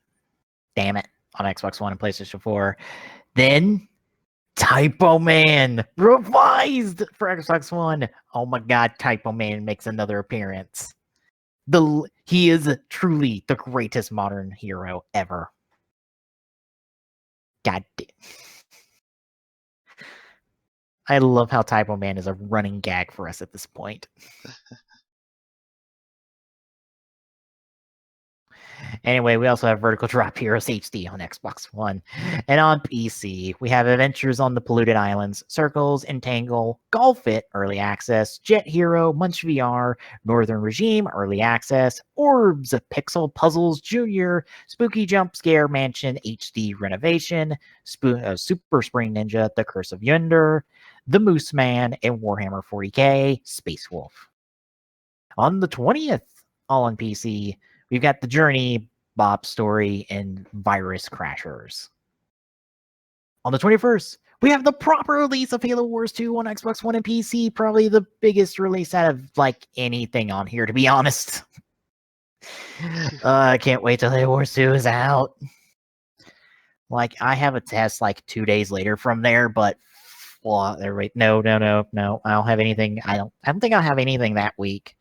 Damn it. On Xbox One and PlayStation 4. Then, Typo Man revised for Xbox One. Oh my god, Typo Man makes another appearance. He is truly the greatest modern hero ever. God damn. I love how Typo Man is a running gag for us at this point. Anyway, we also have Vertical Drop Heroes HD on Xbox One. And on PC, we have Adventures on the Polluted Islands, Circles, Entangle, Golf It, Early Access, Jet Hero, Munch VR, Northern Regime, Early Access, Orbs, Pixel Puzzles Junior, Spooky Jump Scare Mansion HD Renovation, Super Spring Ninja, The Curse of Yonder, The Moose Man, and Warhammer 40k, Space Wolf. On the 20th, all on PC, we've got The Journey, Bob's Story, and Virus Crashers. On the 21st, we have the proper release of Halo Wars 2 on Xbox One and PC. Probably the biggest release out of like anything on here, to be honest. I can't wait till Halo Wars 2 is out. Like, I have a test like 2 days later from there, but well, no. I don't have anything. I don't think I'll have anything that week.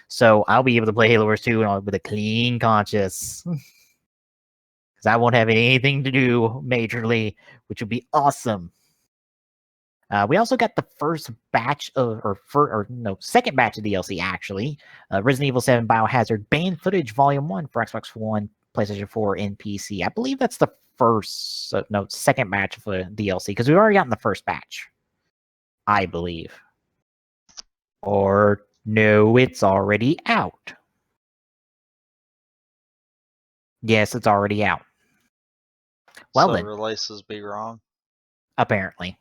So I'll be able to play Halo Wars 2 with a clean conscience. Because I won't have anything to do majorly, which would be awesome. We also got the first batch of, second batch of DLC actually. Resident Evil 7 Biohazard Banned Footage Volume 1 for Xbox One, PlayStation 4, and PC. I believe that's the second batch of DLC, because we've already gotten the first batch. I believe. Or no, it's already out. Yes, it's already out. Well so then. releases be wrong. Apparently.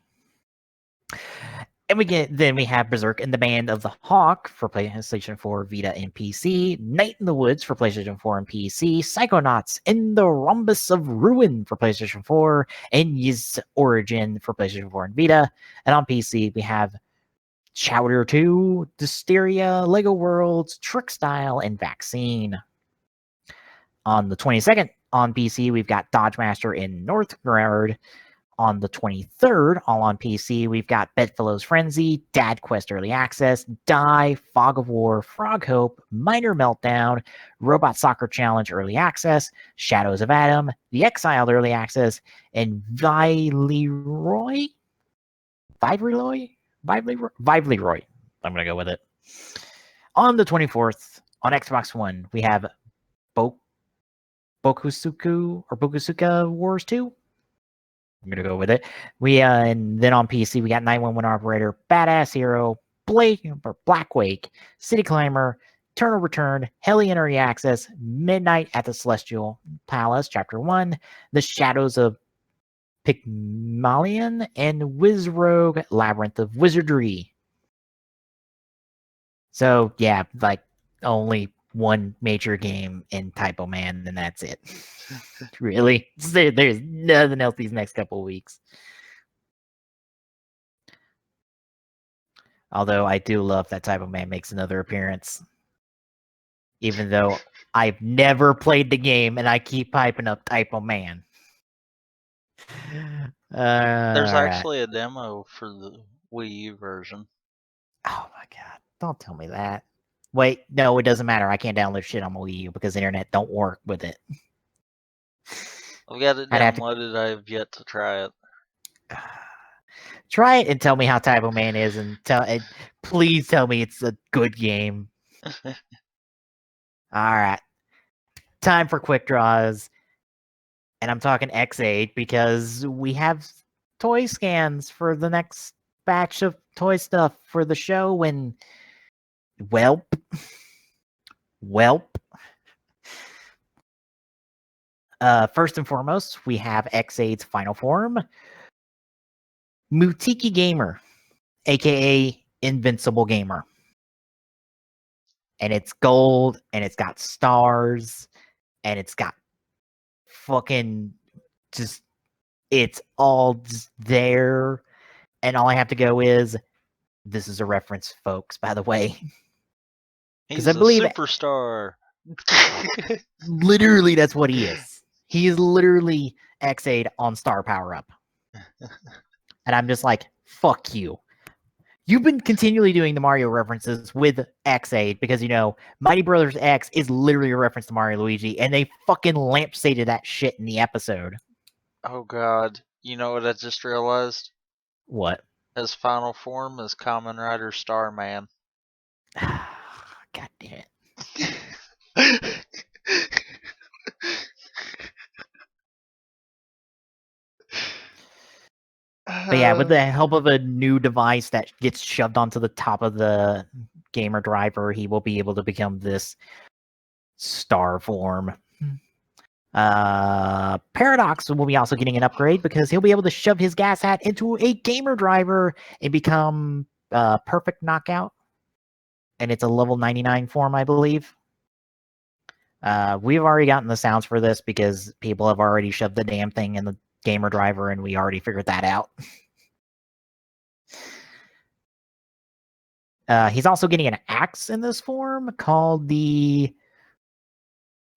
And we have Berserk in the Band of the Hawk for PlayStation 4, Vita, and PC. Night in the Woods for PlayStation 4 and PC. Psychonauts in the Rhombus of Ruin for PlayStation 4. And Ys Origin for PlayStation 4 and Vita. And on PC, we have Chowder 2, Dysteria, Lego Worlds, Trick Style, and Vaccine. On the 22nd, on PC, we've got Dodge Master in Northgard. On the 23rd, all on PC, we've got Bedfellow's Frenzy, Dad Quest Early Access, Die, Fog of War, Frog Hope, Minor Meltdown, Robot Soccer Challenge Early Access, Shadows of Adam, The Exiled Early Access, and Vivleroy? I'm going to go with it. On the 24th, on Xbox One, we have Bokusuka Wars 2. I'm gonna go with it. And then on PC we got 911 Operator, Badass Hero, Black Wake, City Climber, Eternal Return, Hellion Early Access, Midnight at the Celestial Palace, Chapter 1, The Shadows of Pygmalion, and Wizrogue Labyrinth of Wizardry. So yeah, like only one major game in Typo Man, and that's it. Really? There's nothing else these next couple of weeks. Although I do love that Typo Man makes another appearance. Even though I've never played the game and I keep piping up Typo Man. There's actually a demo for the Wii U version. Oh my god. Don't tell me that. Wait, no, it doesn't matter. I can't download shit on my Wii U because the internet don't work with it. I've got it downloaded. I have yet to try it. Try it and tell me how Typo Man is, and please tell me it's a good game. All right. Time for quick draws. And I'm talking X8 because we have toy scans for the next batch of toy stuff for the show, and welp. First and foremost, we have X8's final form, Mutiki Gamer, aka Invincible Gamer. And it's gold, and it's got stars, and it's got fucking just, it's all just there. And all I have to go is, this is a reference, folks, by the way. He's a superstar. Literally, that's what he is. He is literally X8 on Star Power Up. And I'm just like, fuck you. You've been continually doing the Mario references with X8 because, Mighty Brothers X is literally a reference to Mario Luigi, and they fucking lampshaded that shit in the episode. Oh god. You know what I just realized? What? His final form is Kamen Rider Starman. God damn it. But yeah, with the help of a new device that gets shoved onto the top of the gamer driver, he will be able to become this star form. Paradox will be also getting an upgrade because he'll be able to shove his gas hat into a gamer driver and become Perfect Knockout. And it's a level 99 form, I believe. We've already gotten the sounds for this because people have already shoved the damn thing in the gamer driver, and we already figured that out. He's also getting an axe in this form called the...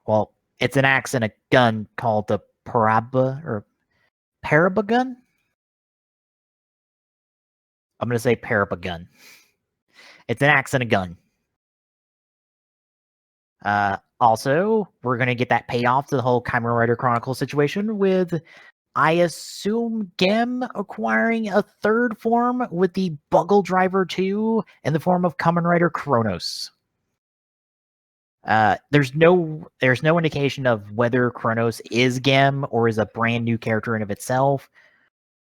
Well, it's an axe and a gun called the Paraba gun? I'm going to say Paraba gun. It's an axe and a gun. Also, we're going to get that payoff to the whole Kamen Rider Chronicle situation with, I assume, Gem acquiring a third form with the Buggle Driver 2 in the form of Kamen Rider Kronos. There's no indication of whether Kronos is Gem or is a brand new character in of itself,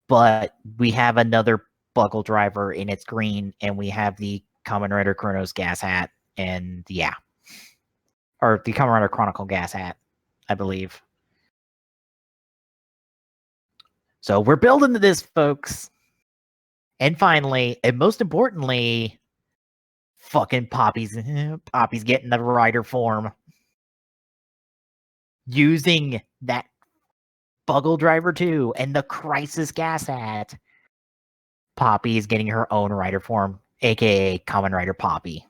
but we have another Buggle Driver in its green, and we have the Kamen Rider Kronos gas hat, and yeah. Or the Kamen Rider Chronicle gas hat, I believe. So we're building to this, folks. And finally, and most importantly, fucking Poppy's getting the rider form. Using that Buggle Driver 2 and the Crisis gas hat. Poppy is getting her own rider form, aka Kamen Rider Poppy.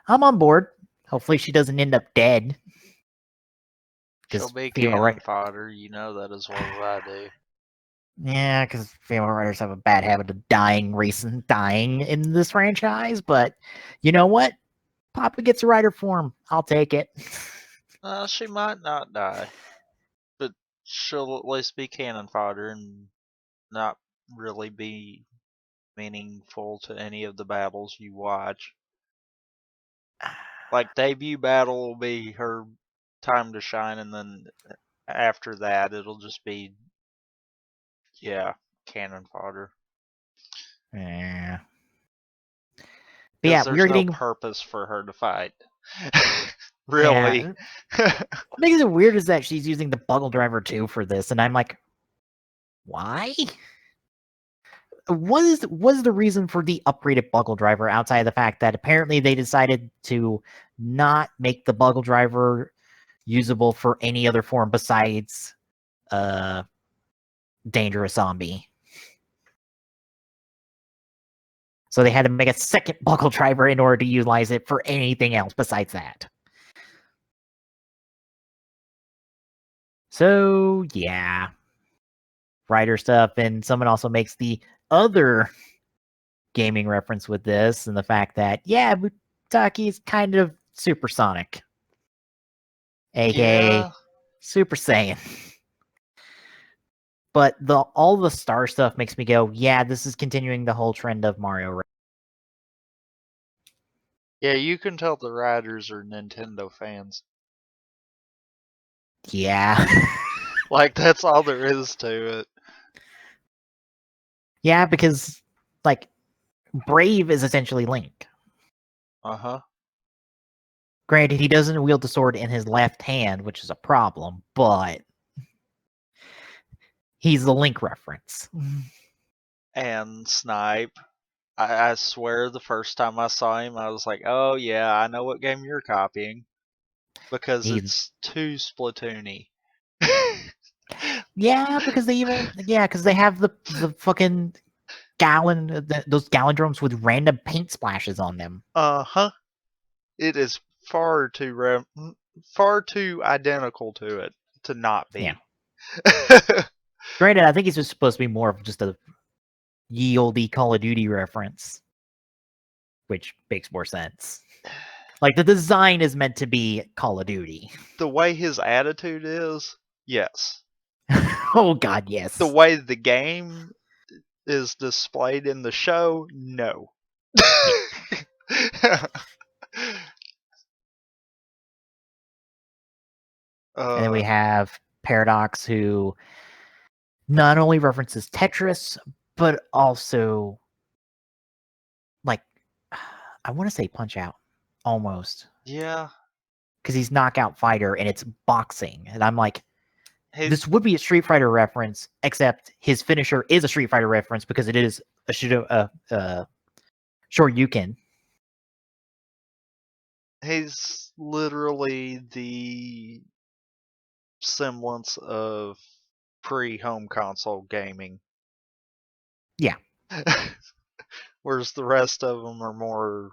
I'm on board. Hopefully she doesn't end up dead. She'll be cannon fodder, you know that as well as I do. Yeah, because female writers have a bad habit of dying in this franchise, but you know what? Papa gets a writer form. I'll take it. She might not die, but she'll at least be cannon fodder and not really be meaningful to any of the battles you watch. Like, debut battle will be her time to shine, and then after that, it'll just be, cannon fodder. Yeah. Because there's no purpose for her to fight. Really. Yeah. What makes it weird is that she's using the Buggle Driver 2 for this, and I'm like, why? What is the reason for the upgraded Buggle Driver outside of the fact that apparently they decided to not make the Buggle Driver usable for any other form besides Dangerous Zombie? So they had to make a second Buggle Driver in order to utilize it for anything else besides that. So, yeah. Writer stuff, and someone also makes the other gaming reference with this, and the fact that, yeah, Butaki is kind of supersonic. AKA Super Saiyan. But all the star stuff makes me go, yeah, this is continuing the whole trend of Mario. Yeah, you can tell the writers are Nintendo fans. Yeah. Like, that's all there is to it. Yeah, because, like, Brave is essentially Link. Uh-huh. Granted, he doesn't wield the sword in his left hand, which is a problem, but he's the Link reference. And Snipe. I swear the first time I saw him, I was like, oh yeah, I know what game you're copying. Because it's too Splatoon-y. Yeah, because they have the fucking gallon, those gallon drums with random paint splashes on them. Uh-huh. It is far too identical to it to not be. Yeah. Granted, I think it's just supposed to be more of just a ye olde Call of Duty reference, which makes more sense. Like, the design is meant to be Call of Duty. The way his attitude is, yes. Oh god, yes. The way the game is displayed in the show, no. And then we have Paradox, who not only references Tetris, but also, like, I want to say Punch-Out, almost. Yeah. Because he's Knockout Fighter, and it's boxing. And I'm like, this would be a Street Fighter reference, except his finisher is a Street Fighter reference because it is a Shoryuken. He's literally the semblance of pre-home console gaming. Yeah. Whereas the rest of them are more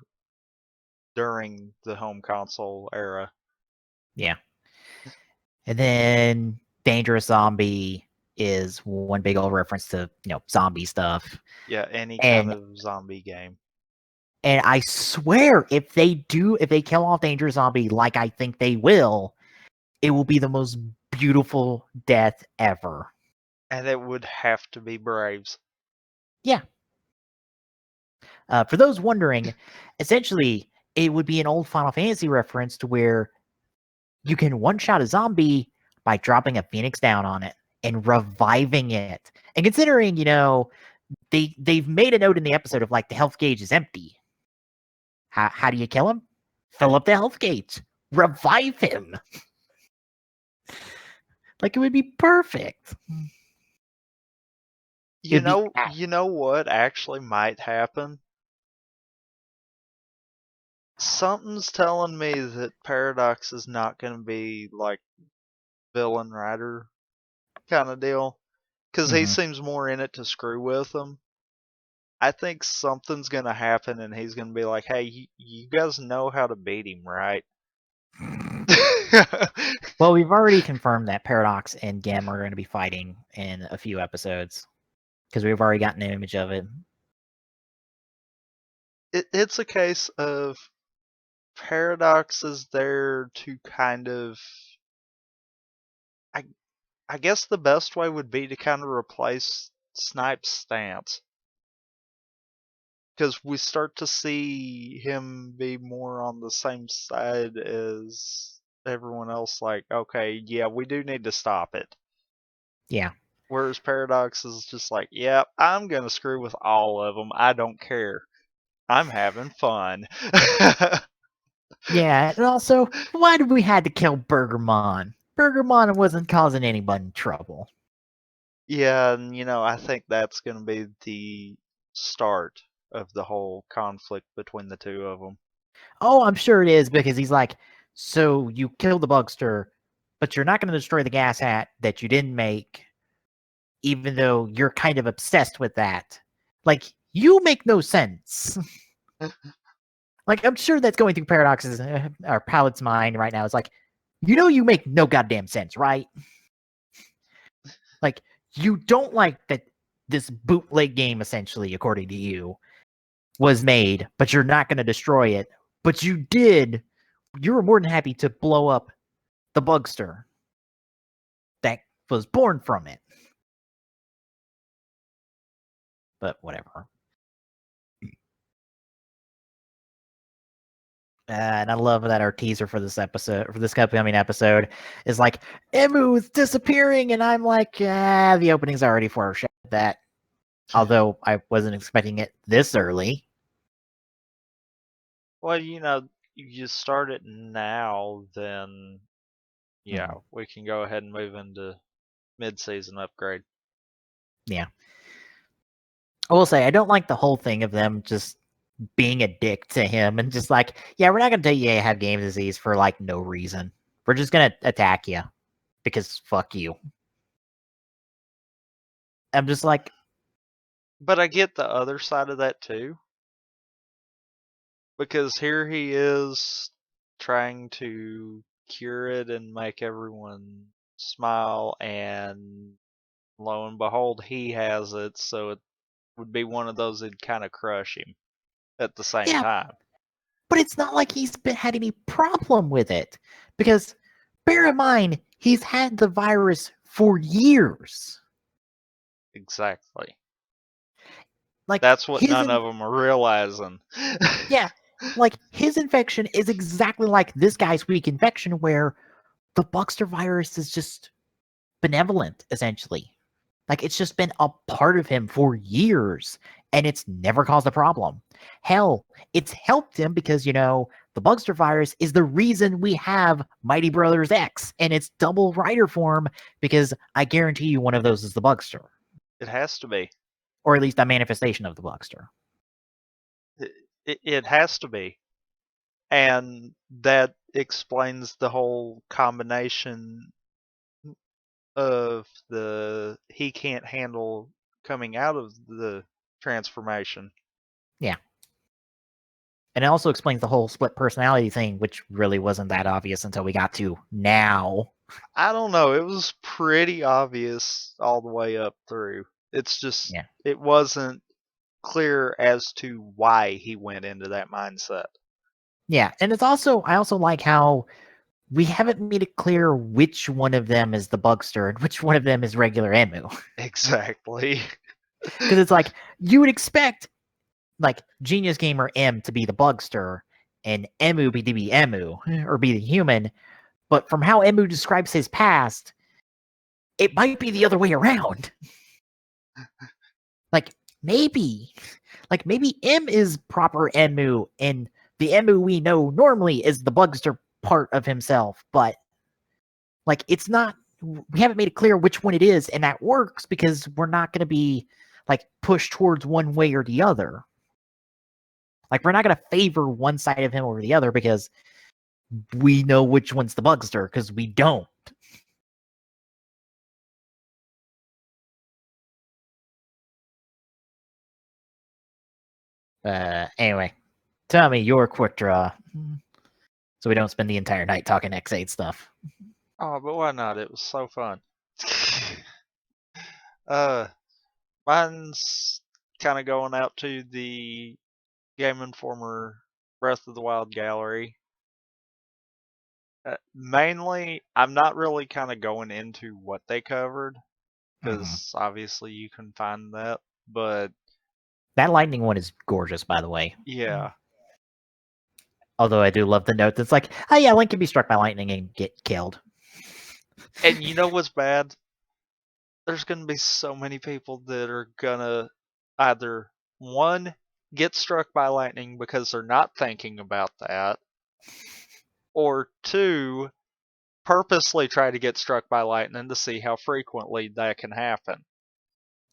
during the home console era. Yeah. And then Dangerous Zombie is one big old reference to, zombie stuff. Yeah, any kind And of zombie game. and I swear if they kill off Dangerous Zombie like I think they will, it will be the most beautiful death ever. And it would have to be Braves. Yeah. For those wondering, essentially it would be an old Final Fantasy reference to where you can one-shot a zombie by dropping a Phoenix down on it and reviving it. And considering, they've made a note in the episode of like the health gauge is empty. How do you kill him? Fill up the health gauge. Revive him. Like it would be perfect. You know what actually might happen? Something's telling me that Paradox is not going to be like villain writer kind of deal, because he seems more in it to screw with them. I think something's going to happen, and he's going to be like, "Hey, you guys know how to beat him, right?" Well, we've already confirmed that Paradox and Gem are going to be fighting in a few episodes because we've already gotten an image of it. It's a case of Paradox is there to kind of, I guess the best way would be to kind of replace Snipe's stance. Because we start to see him be more on the same side as everyone else, like, okay, yeah, we do need to stop it. Yeah. Whereas Paradox is just like, yeah, I'm going to screw with all of them. I don't care. I'm having fun. Yeah, and also, why did we had to kill Burgermon? Burgermon wasn't causing anybody trouble. Yeah, and I think that's going to be the start of the whole conflict between the two of them. Oh, I'm sure it is because he's like, so you killed the Bugster, but you're not going to destroy the gas hat that you didn't make, even though you're kind of obsessed with that. Like, you make no sense. Like, I'm sure that's going through Paradox's or Pilot's mind right now. It's like, you make no goddamn sense, right? Like, you don't like that this bootleg game, essentially, according to you, was made, but you're not going to destroy it. But you did. You were more than happy to blow up the Bugster that was born from it. But whatever. And I love that our teaser for this upcoming episode, is like, Emu's disappearing, and I'm like, the opening's already foreshadowed that. Although I wasn't expecting it this early. Well, you start it now, then yeah, we can go ahead and move into mid-season upgrade. Yeah. I will say, I don't like the whole thing of them just being a dick to him and just like, yeah, we're not going to tell you you have game disease for like no reason. We're just going to attack you because fuck you. I'm just like, But I get the other side of that too. Because here he is trying to cure it and make everyone smile, and lo and behold, he has it, so it would be one of those that'd kind of crush him at the same yeah, time. but it's not like he's had any problem with it because bear in mind, he's had the virus for years. Exactly. Like, That's what none of them are realizing. yeah, like his infection is exactly like this guy's weak infection, where the Buckster virus is just benevolent, essentially. Like, it's just been a part of him for years, and it's never caused a problem. Hell, it's helped him because, the Bugster virus is the reason we have Mighty Brothers X and its double rider form, because I guarantee you one of those is the Bugster. It has to be. Or at least a manifestation of the Bugster. It has to be. And that explains the whole combination of he can't handle coming out of the transformation. Yeah. And it also explains the whole split personality thing, which really wasn't that obvious until we got to now. I don't know. It was pretty obvious all the way up through. It's just, Yeah. it wasn't clear as to why he went into that mindset. Yeah, and it's also, I also like how we haven't made it clear which one of them is the Bugster and which one of them is regular Emu. Exactly. Because it's like, you would expect, like, Genius Gamer M to be the Bugster and Emu to be Emu, or be the human, but from how Emu describes his past, it might be the other way around. Like, maybe M is proper Emu, and the Emu we know normally is the Bugster part of himself, but like, it's not, we haven't made it clear which one it is, and that works because we're not going to be like pushed towards one way or the other. Like, we're not going to favor one side of him over the other because we know which one's the Bugster, because we don't. Anyway, tell me your quick draw, so we don't spend the entire night talking X8 stuff. Oh, but why not? It was so fun. Mine's kind of going out to the Game Informer Breath of the Wild gallery. Mainly, I'm not really kind of going into what they covered because obviously you can find that, but That lightning one is gorgeous, by the way. yeah. Although I do love the note that's like, oh yeah, Link can be struck by lightning and get killed. And you know what's bad? There's gonna be so many people that are gonna either one get struck by lightning because they're not thinking about that, or two purposely try to get struck by lightning to see how frequently that can happen.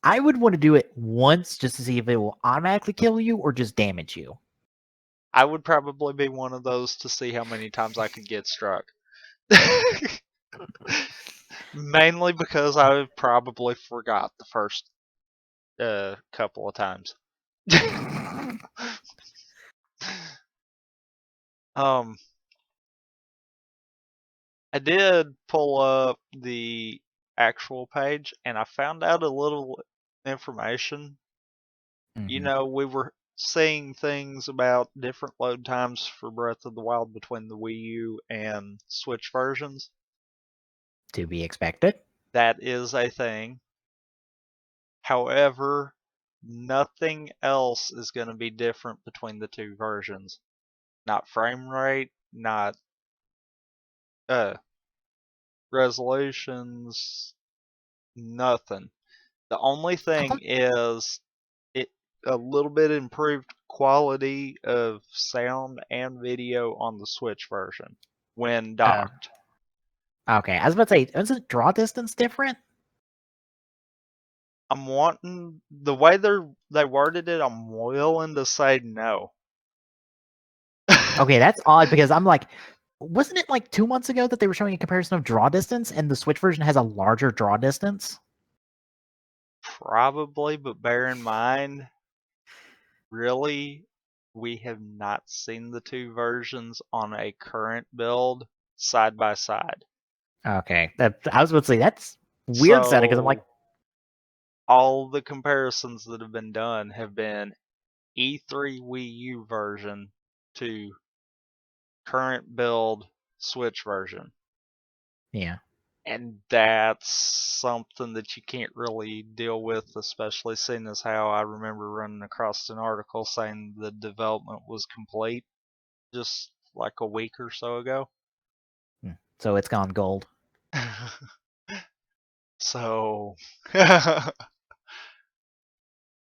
I would want to do it once just to see if it will automatically kill you or just damage you. I would probably be one of those to see how many times I could get struck. Mainly because I probably forgot the first couple of times. um, I did pull up the actual page and I found out a little information. You know, we were seeing things about different load times for Breath of the Wild between the Wii U and Switch versions. To be expected. That is a thing. However, nothing else is going to be different between the two versions. Not frame rate, not resolutions, nothing. The only thing is it a little bit improved quality of sound and video on the Switch version when docked. Okay, I was about to say, isn't draw distance different? I'm wanting the way they worded it. I'm willing to say no. Okay, that's odd because I'm like, wasn't it like 2 months ago that they were showing a comparison of draw distance and the Switch version has a larger draw distance? Probably, but bear in mind, really, we have not seen the two versions on a current build side by side. Okay, I was about to say, that's weird sounding because I'm like, So all the comparisons that have been done have been E3 Wii U version to current build Switch version. yeah. And that's something that you can't really deal with, especially seeing as how I remember running across an article saying the development was complete just like a week or so ago. So it's gone gold. So,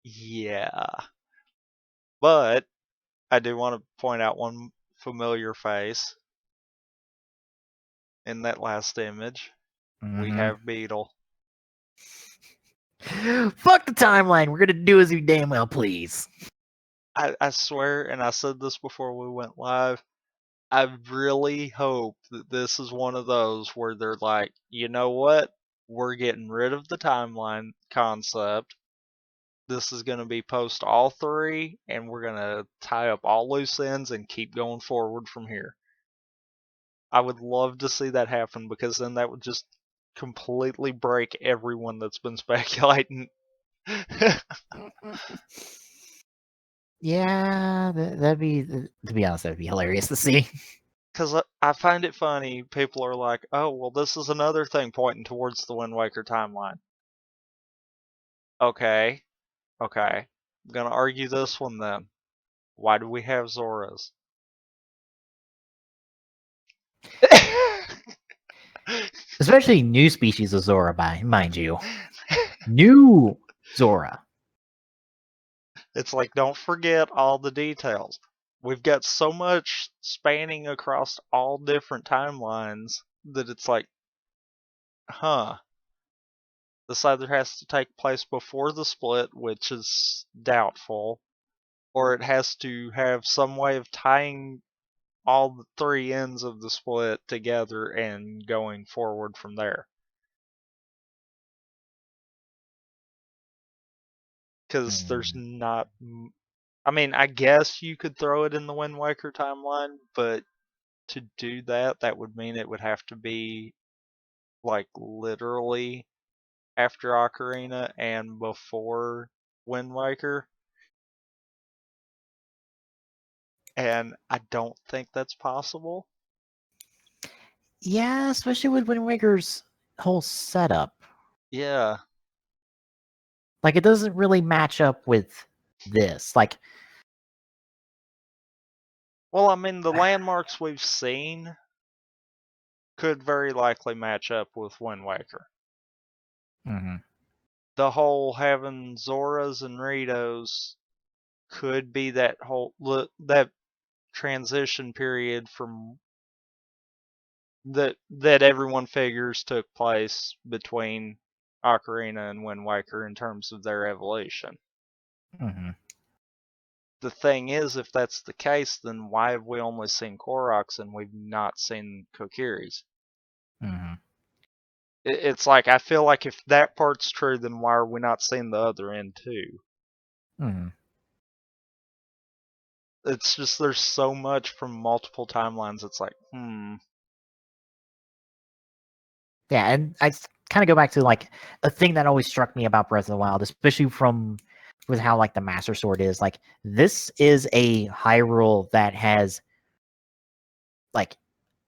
yeah. But I do want to point out one familiar face in that last image. We have Beetle. Fuck the timeline. We're gonna do as we damn well please. I swear, and I said this before we went live, I really hope that this is one of those where they're like, you know what? we're getting rid of the timeline concept. This is going to be post all 3, and we're going to tie up all loose ends and keep going forward from here. I would love to see that happen, because then that would just completely break everyone that's been speculating. Yeah, that'd be, to be honest, that'd be hilarious to see. Because I find it funny, people are like, oh, well, this is another thing pointing towards the Wind Waker timeline. Okay. I'm going to argue this one then. Why do we have Zoras? Especially new species of Zora, mind you. New Zora. It's like, don't forget all the details. We've got so much spanning across all different timelines that it's like, this either has to take place before the split, which is doubtful, or it has to have some way of tying all the 3 ends of the split together and going forward from there. Because there's not. I mean, I guess you could throw it in the Wind Waker timeline, but to do that, that would mean it would have to be like literally after Ocarina and before Wind Waker. And I don't think that's possible. Yeah, especially with Wind Waker's whole setup. Yeah. Like, it doesn't really match up with this. Like, Well, I mean, the landmarks we've seen could very likely match up with Wind Waker. The whole having Zoras and Ritos could be that that transition period from that everyone figures took place between Ocarina and Wind Waker in terms of their evolution. The thing is, if that's the case, then why have we only seen Koroks and we've not seen Kokiris? It's like, I feel like if that part's true, then why are we not seeing the other end too? It's just, there's so much from multiple timelines. It's like, Yeah, and I kind of go back to like a thing that always struck me about Breath of the Wild, especially with how like the Master Sword is. Like, this is a Hyrule that has like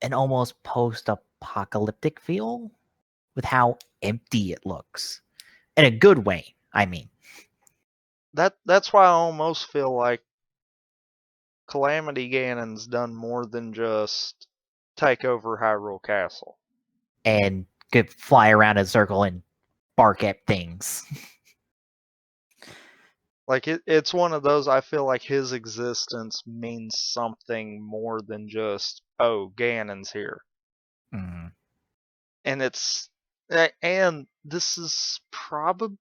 an almost post-apocalyptic feel with how empty it looks. In a good way, I mean. that's why I almost feel like Calamity Ganon's done more than just take over Hyrule Castle. And could fly around in a circle and bark at things. Like, it's one of those, I feel like his existence means something more than just, oh, Ganon's here. And this is probably,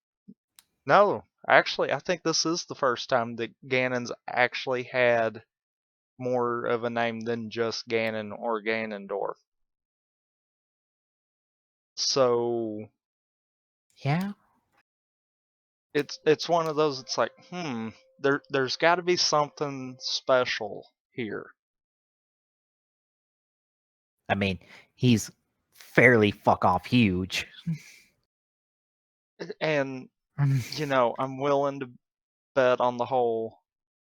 no, actually, I think this is the first time that Ganon's actually had more of a name than just Ganon or Ganondorf. So Yeah. it's one of those, it's like, there's got to be something special here. I mean, he's fairly fuck off huge. And I'm willing to bet on the whole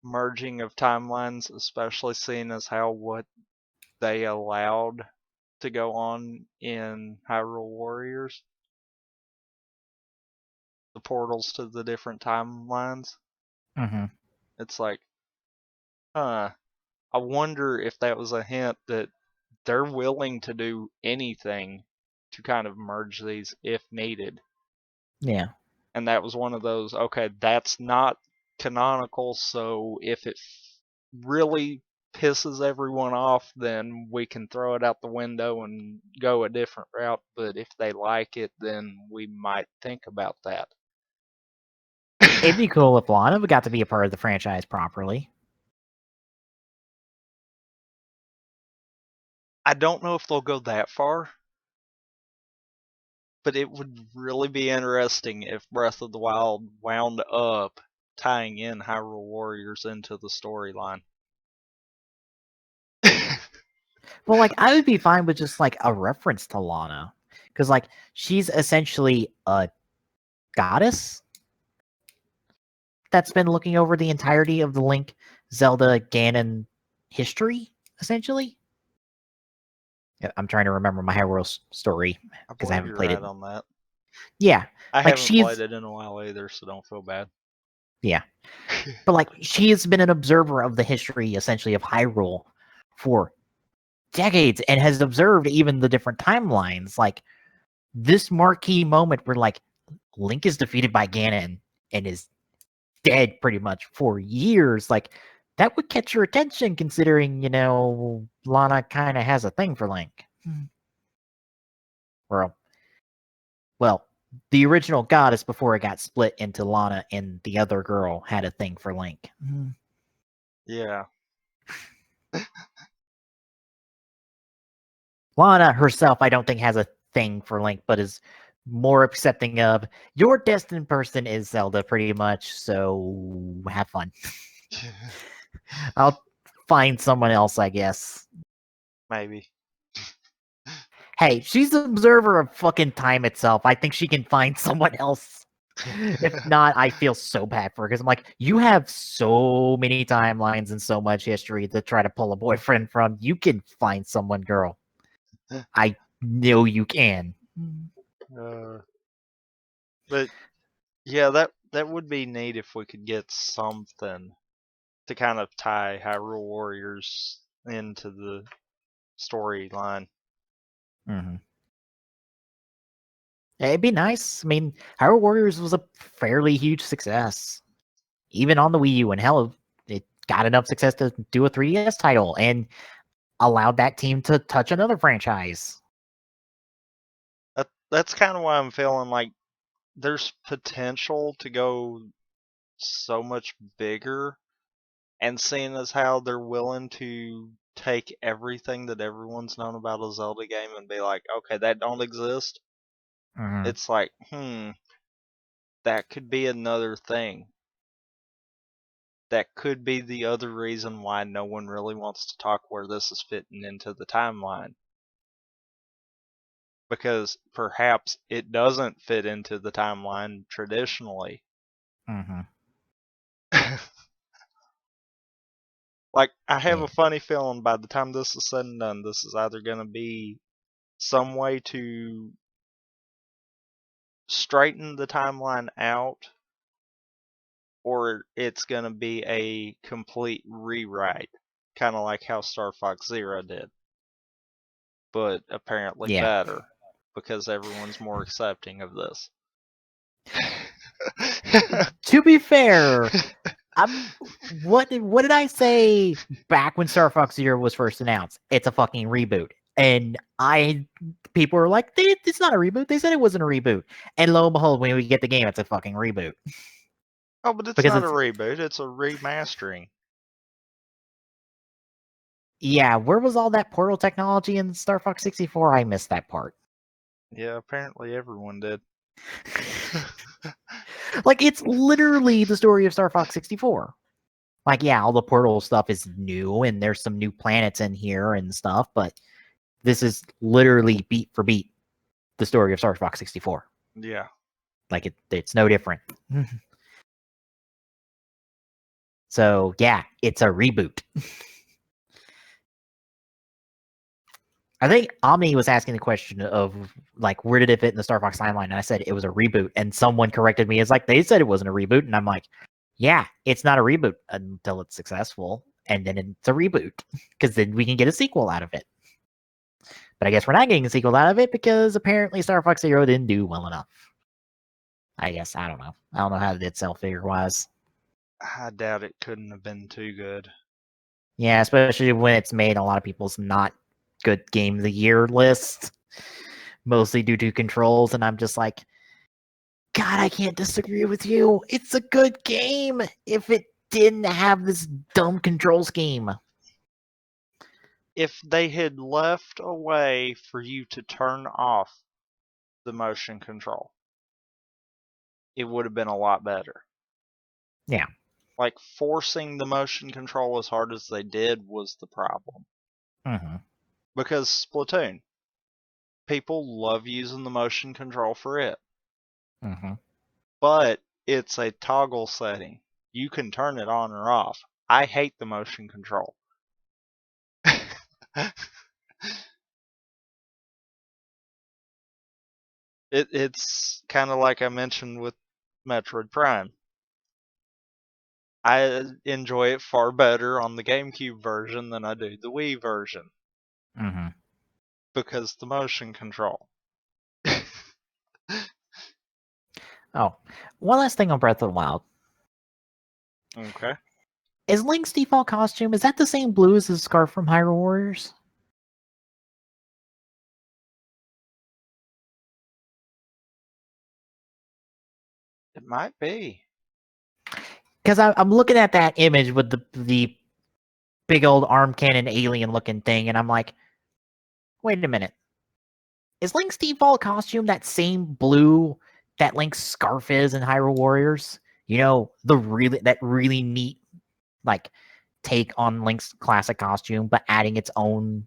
merging of timelines, especially seeing as how what they allowed to go on in Hyrule Warriors, the portals to the different timelines. It's like, I wonder if that was a hint that they're willing to do anything to kind of merge these if needed. Yeah. And that was one of those, okay, that's not canonical, so if it really pisses everyone off, then we can throw it out the window and go a different route. But if they like it, then we might think about that. It'd be cool if Lana got to be a part of the franchise properly. I don't know if they'll go that far. But it would really be interesting if Breath of the Wild wound up tying in Hyrule Warriors into the storyline. Well, like I would be fine with just like a reference to Lana, because like she's essentially a goddess that's been looking over the entirety of the Link, Zelda, Ganon history, essentially. Yeah, I'm trying to remember my Hyrule story I because I believe haven't you're played right it. on that. Yeah, I like haven't played she's it in a while either, so don't feel bad. yeah, but like she has been an observer of the history essentially of Hyrule for decades and has observed even the different timelines. Like this marquee moment where like Link is defeated by Ganon and is dead pretty much for years, like that would catch your attention considering, Lana kind of has a thing for Link. Or, well, the original goddess before it got split into Lana and the other girl had a thing for Link. Yeah. Lana herself, I don't think has a thing for Link, but is more accepting of your destined person is Zelda pretty much, so have fun. I'll find someone else, I guess. Maybe. Hey, she's the observer of fucking time itself. I think she can find someone else. If not, I feel so bad for her because I'm like, you have so many timelines and so much history to try to pull a boyfriend from. You can find someone, girl. I know you can. But yeah, that would be neat if we could get something to kind of tie Hyrule Warriors into the storyline. Mm-hmm. It'd be nice. I mean, Hyrule Warriors was a fairly huge success, even on the Wii U, and hell, it got enough success to do a 3DS title and allowed that team to touch another franchise. That's kind of why I'm feeling like there's potential to go so much bigger, and seeing as how they're willing to take everything that everyone's known about a Zelda game and be like, okay, that don't exist. Mm-hmm. It's like, that could be another thing. That could be the other reason why no one really wants to talk where this is fitting into the timeline. Because perhaps it doesn't fit into the timeline traditionally. Mm-hmm. Like, I have Yeah. a funny feeling by the time this is said and done, this is either going to be some way to straighten the timeline out, or it's going to be a complete rewrite, kind of like how Star Fox Zero did, but apparently Yeah. better because everyone's more accepting of this. To be fair, what did I say back when Star Fox Zero was first announced? It's a fucking reboot. And people were like, it's not a reboot. They said it wasn't a reboot. And lo and behold, when we get the game, it's a fucking reboot. Oh, but it's Because not a it's reboot, it's a remastering. yeah, where was all that portal technology in Star Fox 64? I missed that part. Yeah, apparently everyone did. Like it's literally the story of Star Fox 64. Like, yeah, all the portal stuff is new and there's some new planets in here and stuff, but this is literally beat for beat the story of Star Fox 64. Yeah. Like it's no different. So yeah, it's a reboot. I think Omni was asking the question of like where did it fit in the Star Fox timeline, and I said it was a reboot, and someone corrected me. It's like they said it wasn't a reboot, and I'm like, yeah, it's not a reboot until it's successful, and then it's a reboot because then we can get a sequel out of it. But I guess we're not getting a sequel out of it because apparently Star Fox Zero didn't do well enough. I guess I don't know. I don't know how it did sell figure wise. I doubt it couldn't have been too good. Yeah, especially when it's made a lot of people's not good game of the year list, mostly due to controls, and I'm just like, God, I can't disagree with you. It's a good game if it didn't have this dumb control scheme. If they had left a way for you to turn off the motion control, it would have been a lot better. Yeah. Like, forcing the motion control as hard as they did was the problem. Mm-hmm. Because Splatoon, people love using the motion control for it. Mm-hmm. But it's a toggle setting. You can turn it on or off. I hate the motion control. It's kind of like I mentioned with Metroid Prime. I enjoy it far better on the GameCube version than I do the Wii version. Mm-hmm. Because the motion control. Oh, one last thing on Breath of the Wild. Okay. Is Link's default costume, is that the same blue as his scarf from Hyrule Warriors? It might be. Because I'm looking at that image with the big old arm cannon alien looking thing, and I'm like, wait a minute. Is Link's default costume that same blue that Link's scarf is in Hyrule Warriors? You know, that really neat like take on Link's classic costume, but adding its own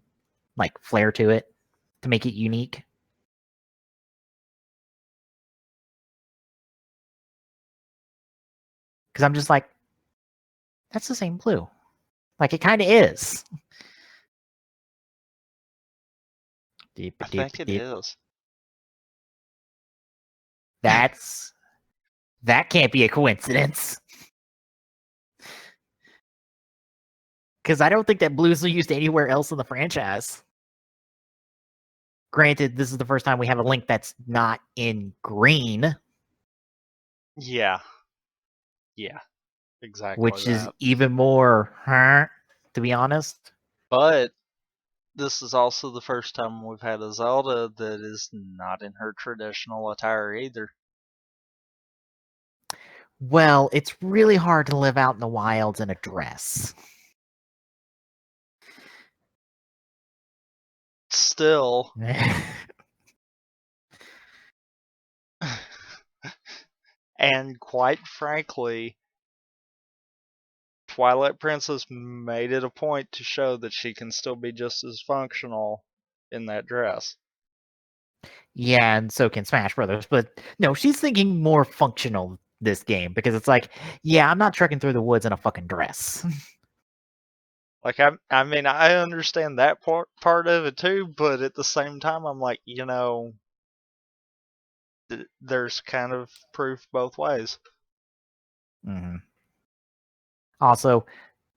like flair to it to make it unique. Because I'm just like, that's the same blue. Like it kind of is. Deep, I deep, think it deep. is. That can't be a coincidence. Because I don't think that blues are used anywhere else in the franchise. Granted, this is the first time we have a Link that's not in green. Yeah. Yeah. Exactly Which is that. even more, to be honest. But this is also the first time we've had a Zelda that is not in her traditional attire either. Well, it's really hard to live out in the wilds in a dress. Still. And quite frankly, Twilight Princess made it a point to show that she can still be just as functional in that dress. Yeah, and so can Smash Brothers. But no, she's thinking more functional this game because it's like, yeah, I'm not trekking through the woods in a fucking dress. Like, I mean, I understand that part of it too, but at the same time, I'm like, there's kind of proof both ways. Mm-hmm. Also,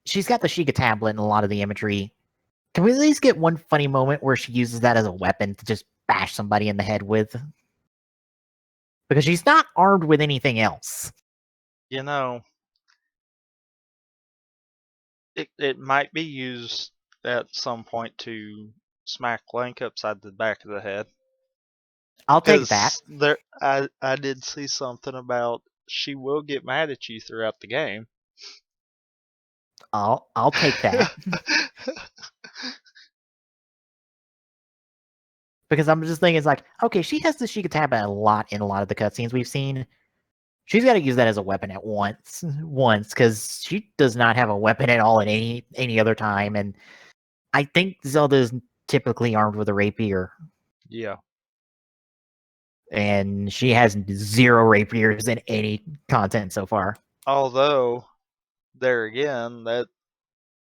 she's got the Sheikah tablet in a lot of the imagery. Can we at least get one funny moment where she uses that as a weapon to just bash somebody in the head with? Because she's not armed with anything else. You know, it might be used at some point to smack Link upside the back of the head. I'll take that. Because I did see something about she will get mad at you throughout the game. I'll take that. Because I'm just thinking, it's like, okay, she has the Sheikah tablet a lot in a lot of the cutscenes we've seen. She's got to use that as a weapon at once, because she does not have a weapon at all at any other time. And I think Zelda is typically armed with a rapier, Yeah. and she has 0 rapiers in any content so far. Although, there again, that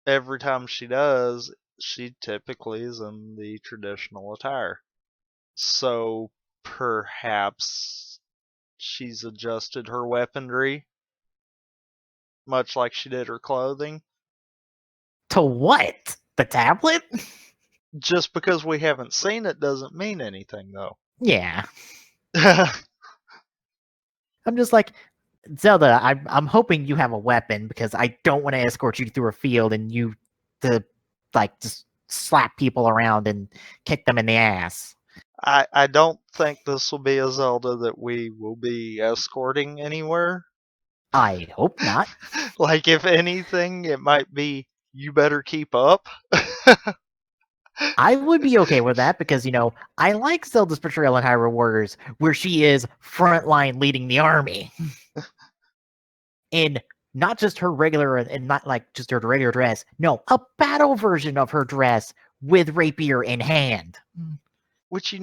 every time she does, she typically is in the traditional attire. So perhaps she's adjusted her weaponry, much like she did her clothing. To what? The tablet? Just because we haven't seen it doesn't mean anything, though. Yeah. I'm just like, Zelda, I'm hoping you have a weapon because I don't want to escort you through a field and you to like just slap people around and kick them in the ass. I don't think this will be a Zelda that we will be escorting anywhere. I hope not. Like, if anything, it might be, you better keep up. I would be okay with that because, I like Zelda's portrayal in Hyrule Warriors, where she is frontline leading the army. In not just her regular, and not like just her regular dress. No, a battle version of her dress with rapier in hand. Which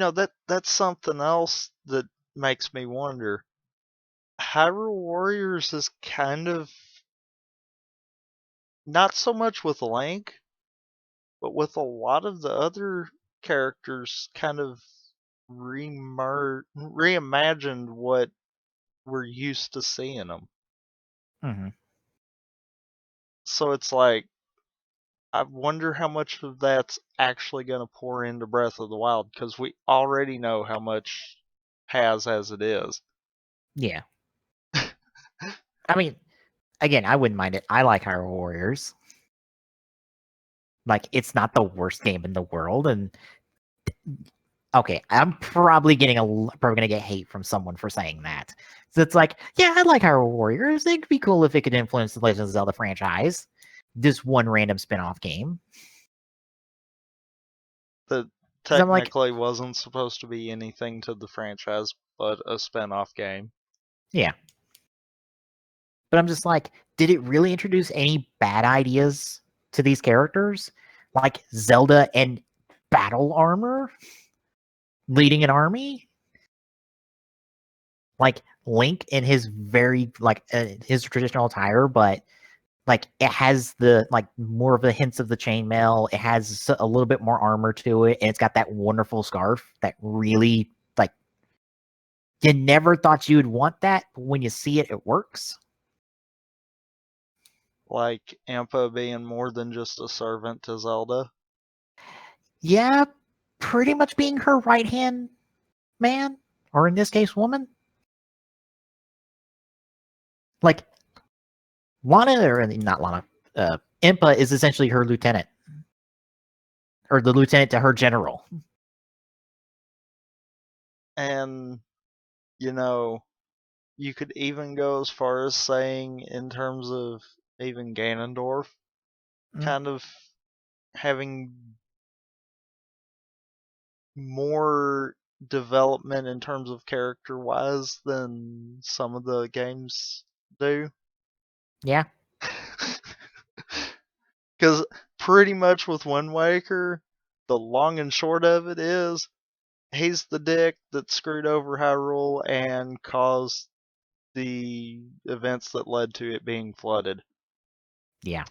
that's something else that makes me wonder. Hyrule Warriors is kind of not so much with Link, but with a lot of the other characters kind of reimagined what we're used to seeing them. Mm-hmm. So it's like, I wonder how much of that's actually going to pour into Breath of the Wild, because we already know how much has as it is. Yeah. I mean, again, I wouldn't mind it. I like Hyrule Warriors. Like, it's not the worst game in the world, and okay, I'm probably gonna get hate from someone for saying that. So it's like, yeah, I like Hyrule Warriors. It'd be cool if it could influence the Legend of Zelda franchise. This one random spin-off game. That 'Cause I'm like, technically wasn't supposed to be anything to the franchise but a spin-off game. yeah. But I'm just like, did it really introduce any bad ideas to these characters? Like Zelda and battle armor? Leading an army? Like Link in his his traditional attire, but like it has the more of the hints of the chainmail. It has a little bit more armor to it, and it's got that wonderful scarf that really you never thought you'd want that, but when you see it, it works. Like Impa being more than just a servant to Zelda. Yeah, pretty much being her right hand man, or in this case, woman. Like Lana, or not Lana, Impa is essentially her lieutenant, or the lieutenant to her general. And, you could even go as far as saying, in terms of even Ganondorf, kind of having more development in terms of character wise than some of the games do. Yeah. Because pretty much with Wind Waker, the long and short of it is, he's the dick that screwed over Hyrule and caused the events that led to it being flooded. Yeah.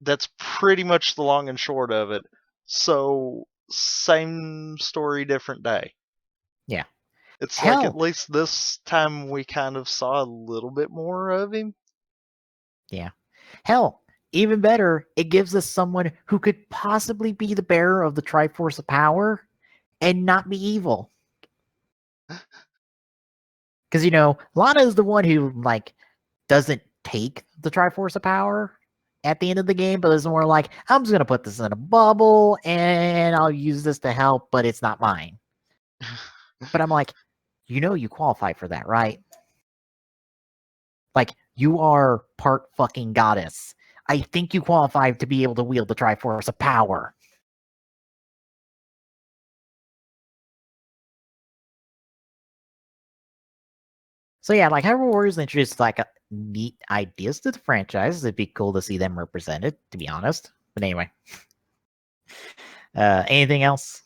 That's pretty much the long and short of it. So, same story, different day. Yeah. It's like, at Hell. least this time we kind of saw a little bit more of him. Yeah. Hell, even better, it gives us someone who could possibly be the bearer of the Triforce of Power and not be evil. Because, Lana is the one who, doesn't take the Triforce of Power at the end of the game, but is more like, I'm just going to put this in a bubble and I'll use this to help, but it's not mine. But I'm like, you qualify for that, right? Like, you are part fucking goddess. I think you qualify to be able to wield the Triforce of Power. So yeah, Hyrule Warriors introduced neat ideas to the franchise. It'd be cool to see them represented, to be honest. But anyway, anything else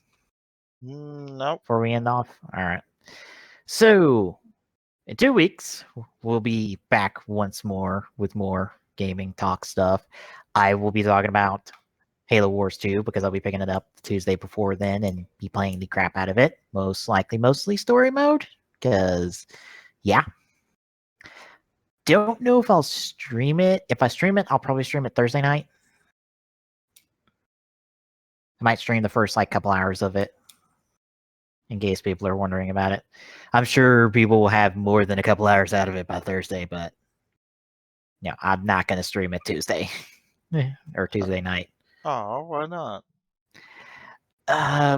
Nope. before we end off? All right. So in 2 weeks, we'll be back once more with more gaming talk stuff. I will be talking about Halo Wars 2 because I'll be picking it up the Tuesday before then and be playing the crap out of it. Most likely, mostly story mode. Because, yeah. Don't know if I'll stream it. If I stream it, I'll probably stream it Thursday night. I might stream the first couple hours of it in case people are wondering about it. I'm sure people will have more than a couple hours out of it by Thursday, but I'm not going to stream it Tuesday or Tuesday night. Oh, why not?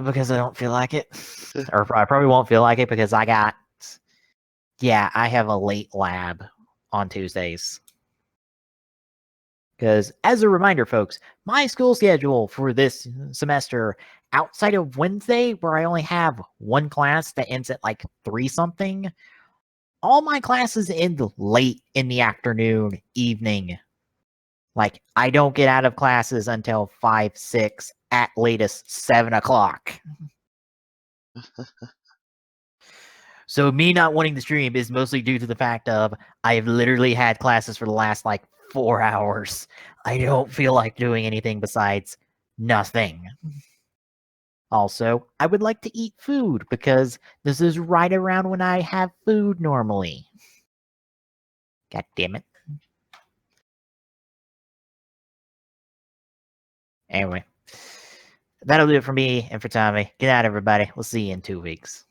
Because I don't feel like it. Or I probably won't feel like it because I have a late lab on Tuesdays. Because, as a reminder, folks, my school schedule for this semester, outside of Wednesday, where I only have one class that ends at like 3 something, all my classes end late in the afternoon, evening. Like, I don't get out of classes until 5, 6, at latest 7 o'clock. So me not wanting to stream is mostly due to the fact of I've literally had classes for the last like 4 hours. I don't feel like doing anything besides nothing. Also, I would like to eat food because this is right around when I have food normally. God damn it. Anyway, that'll do it for me and for Tommy. Good night, everybody. We'll see you in 2 weeks.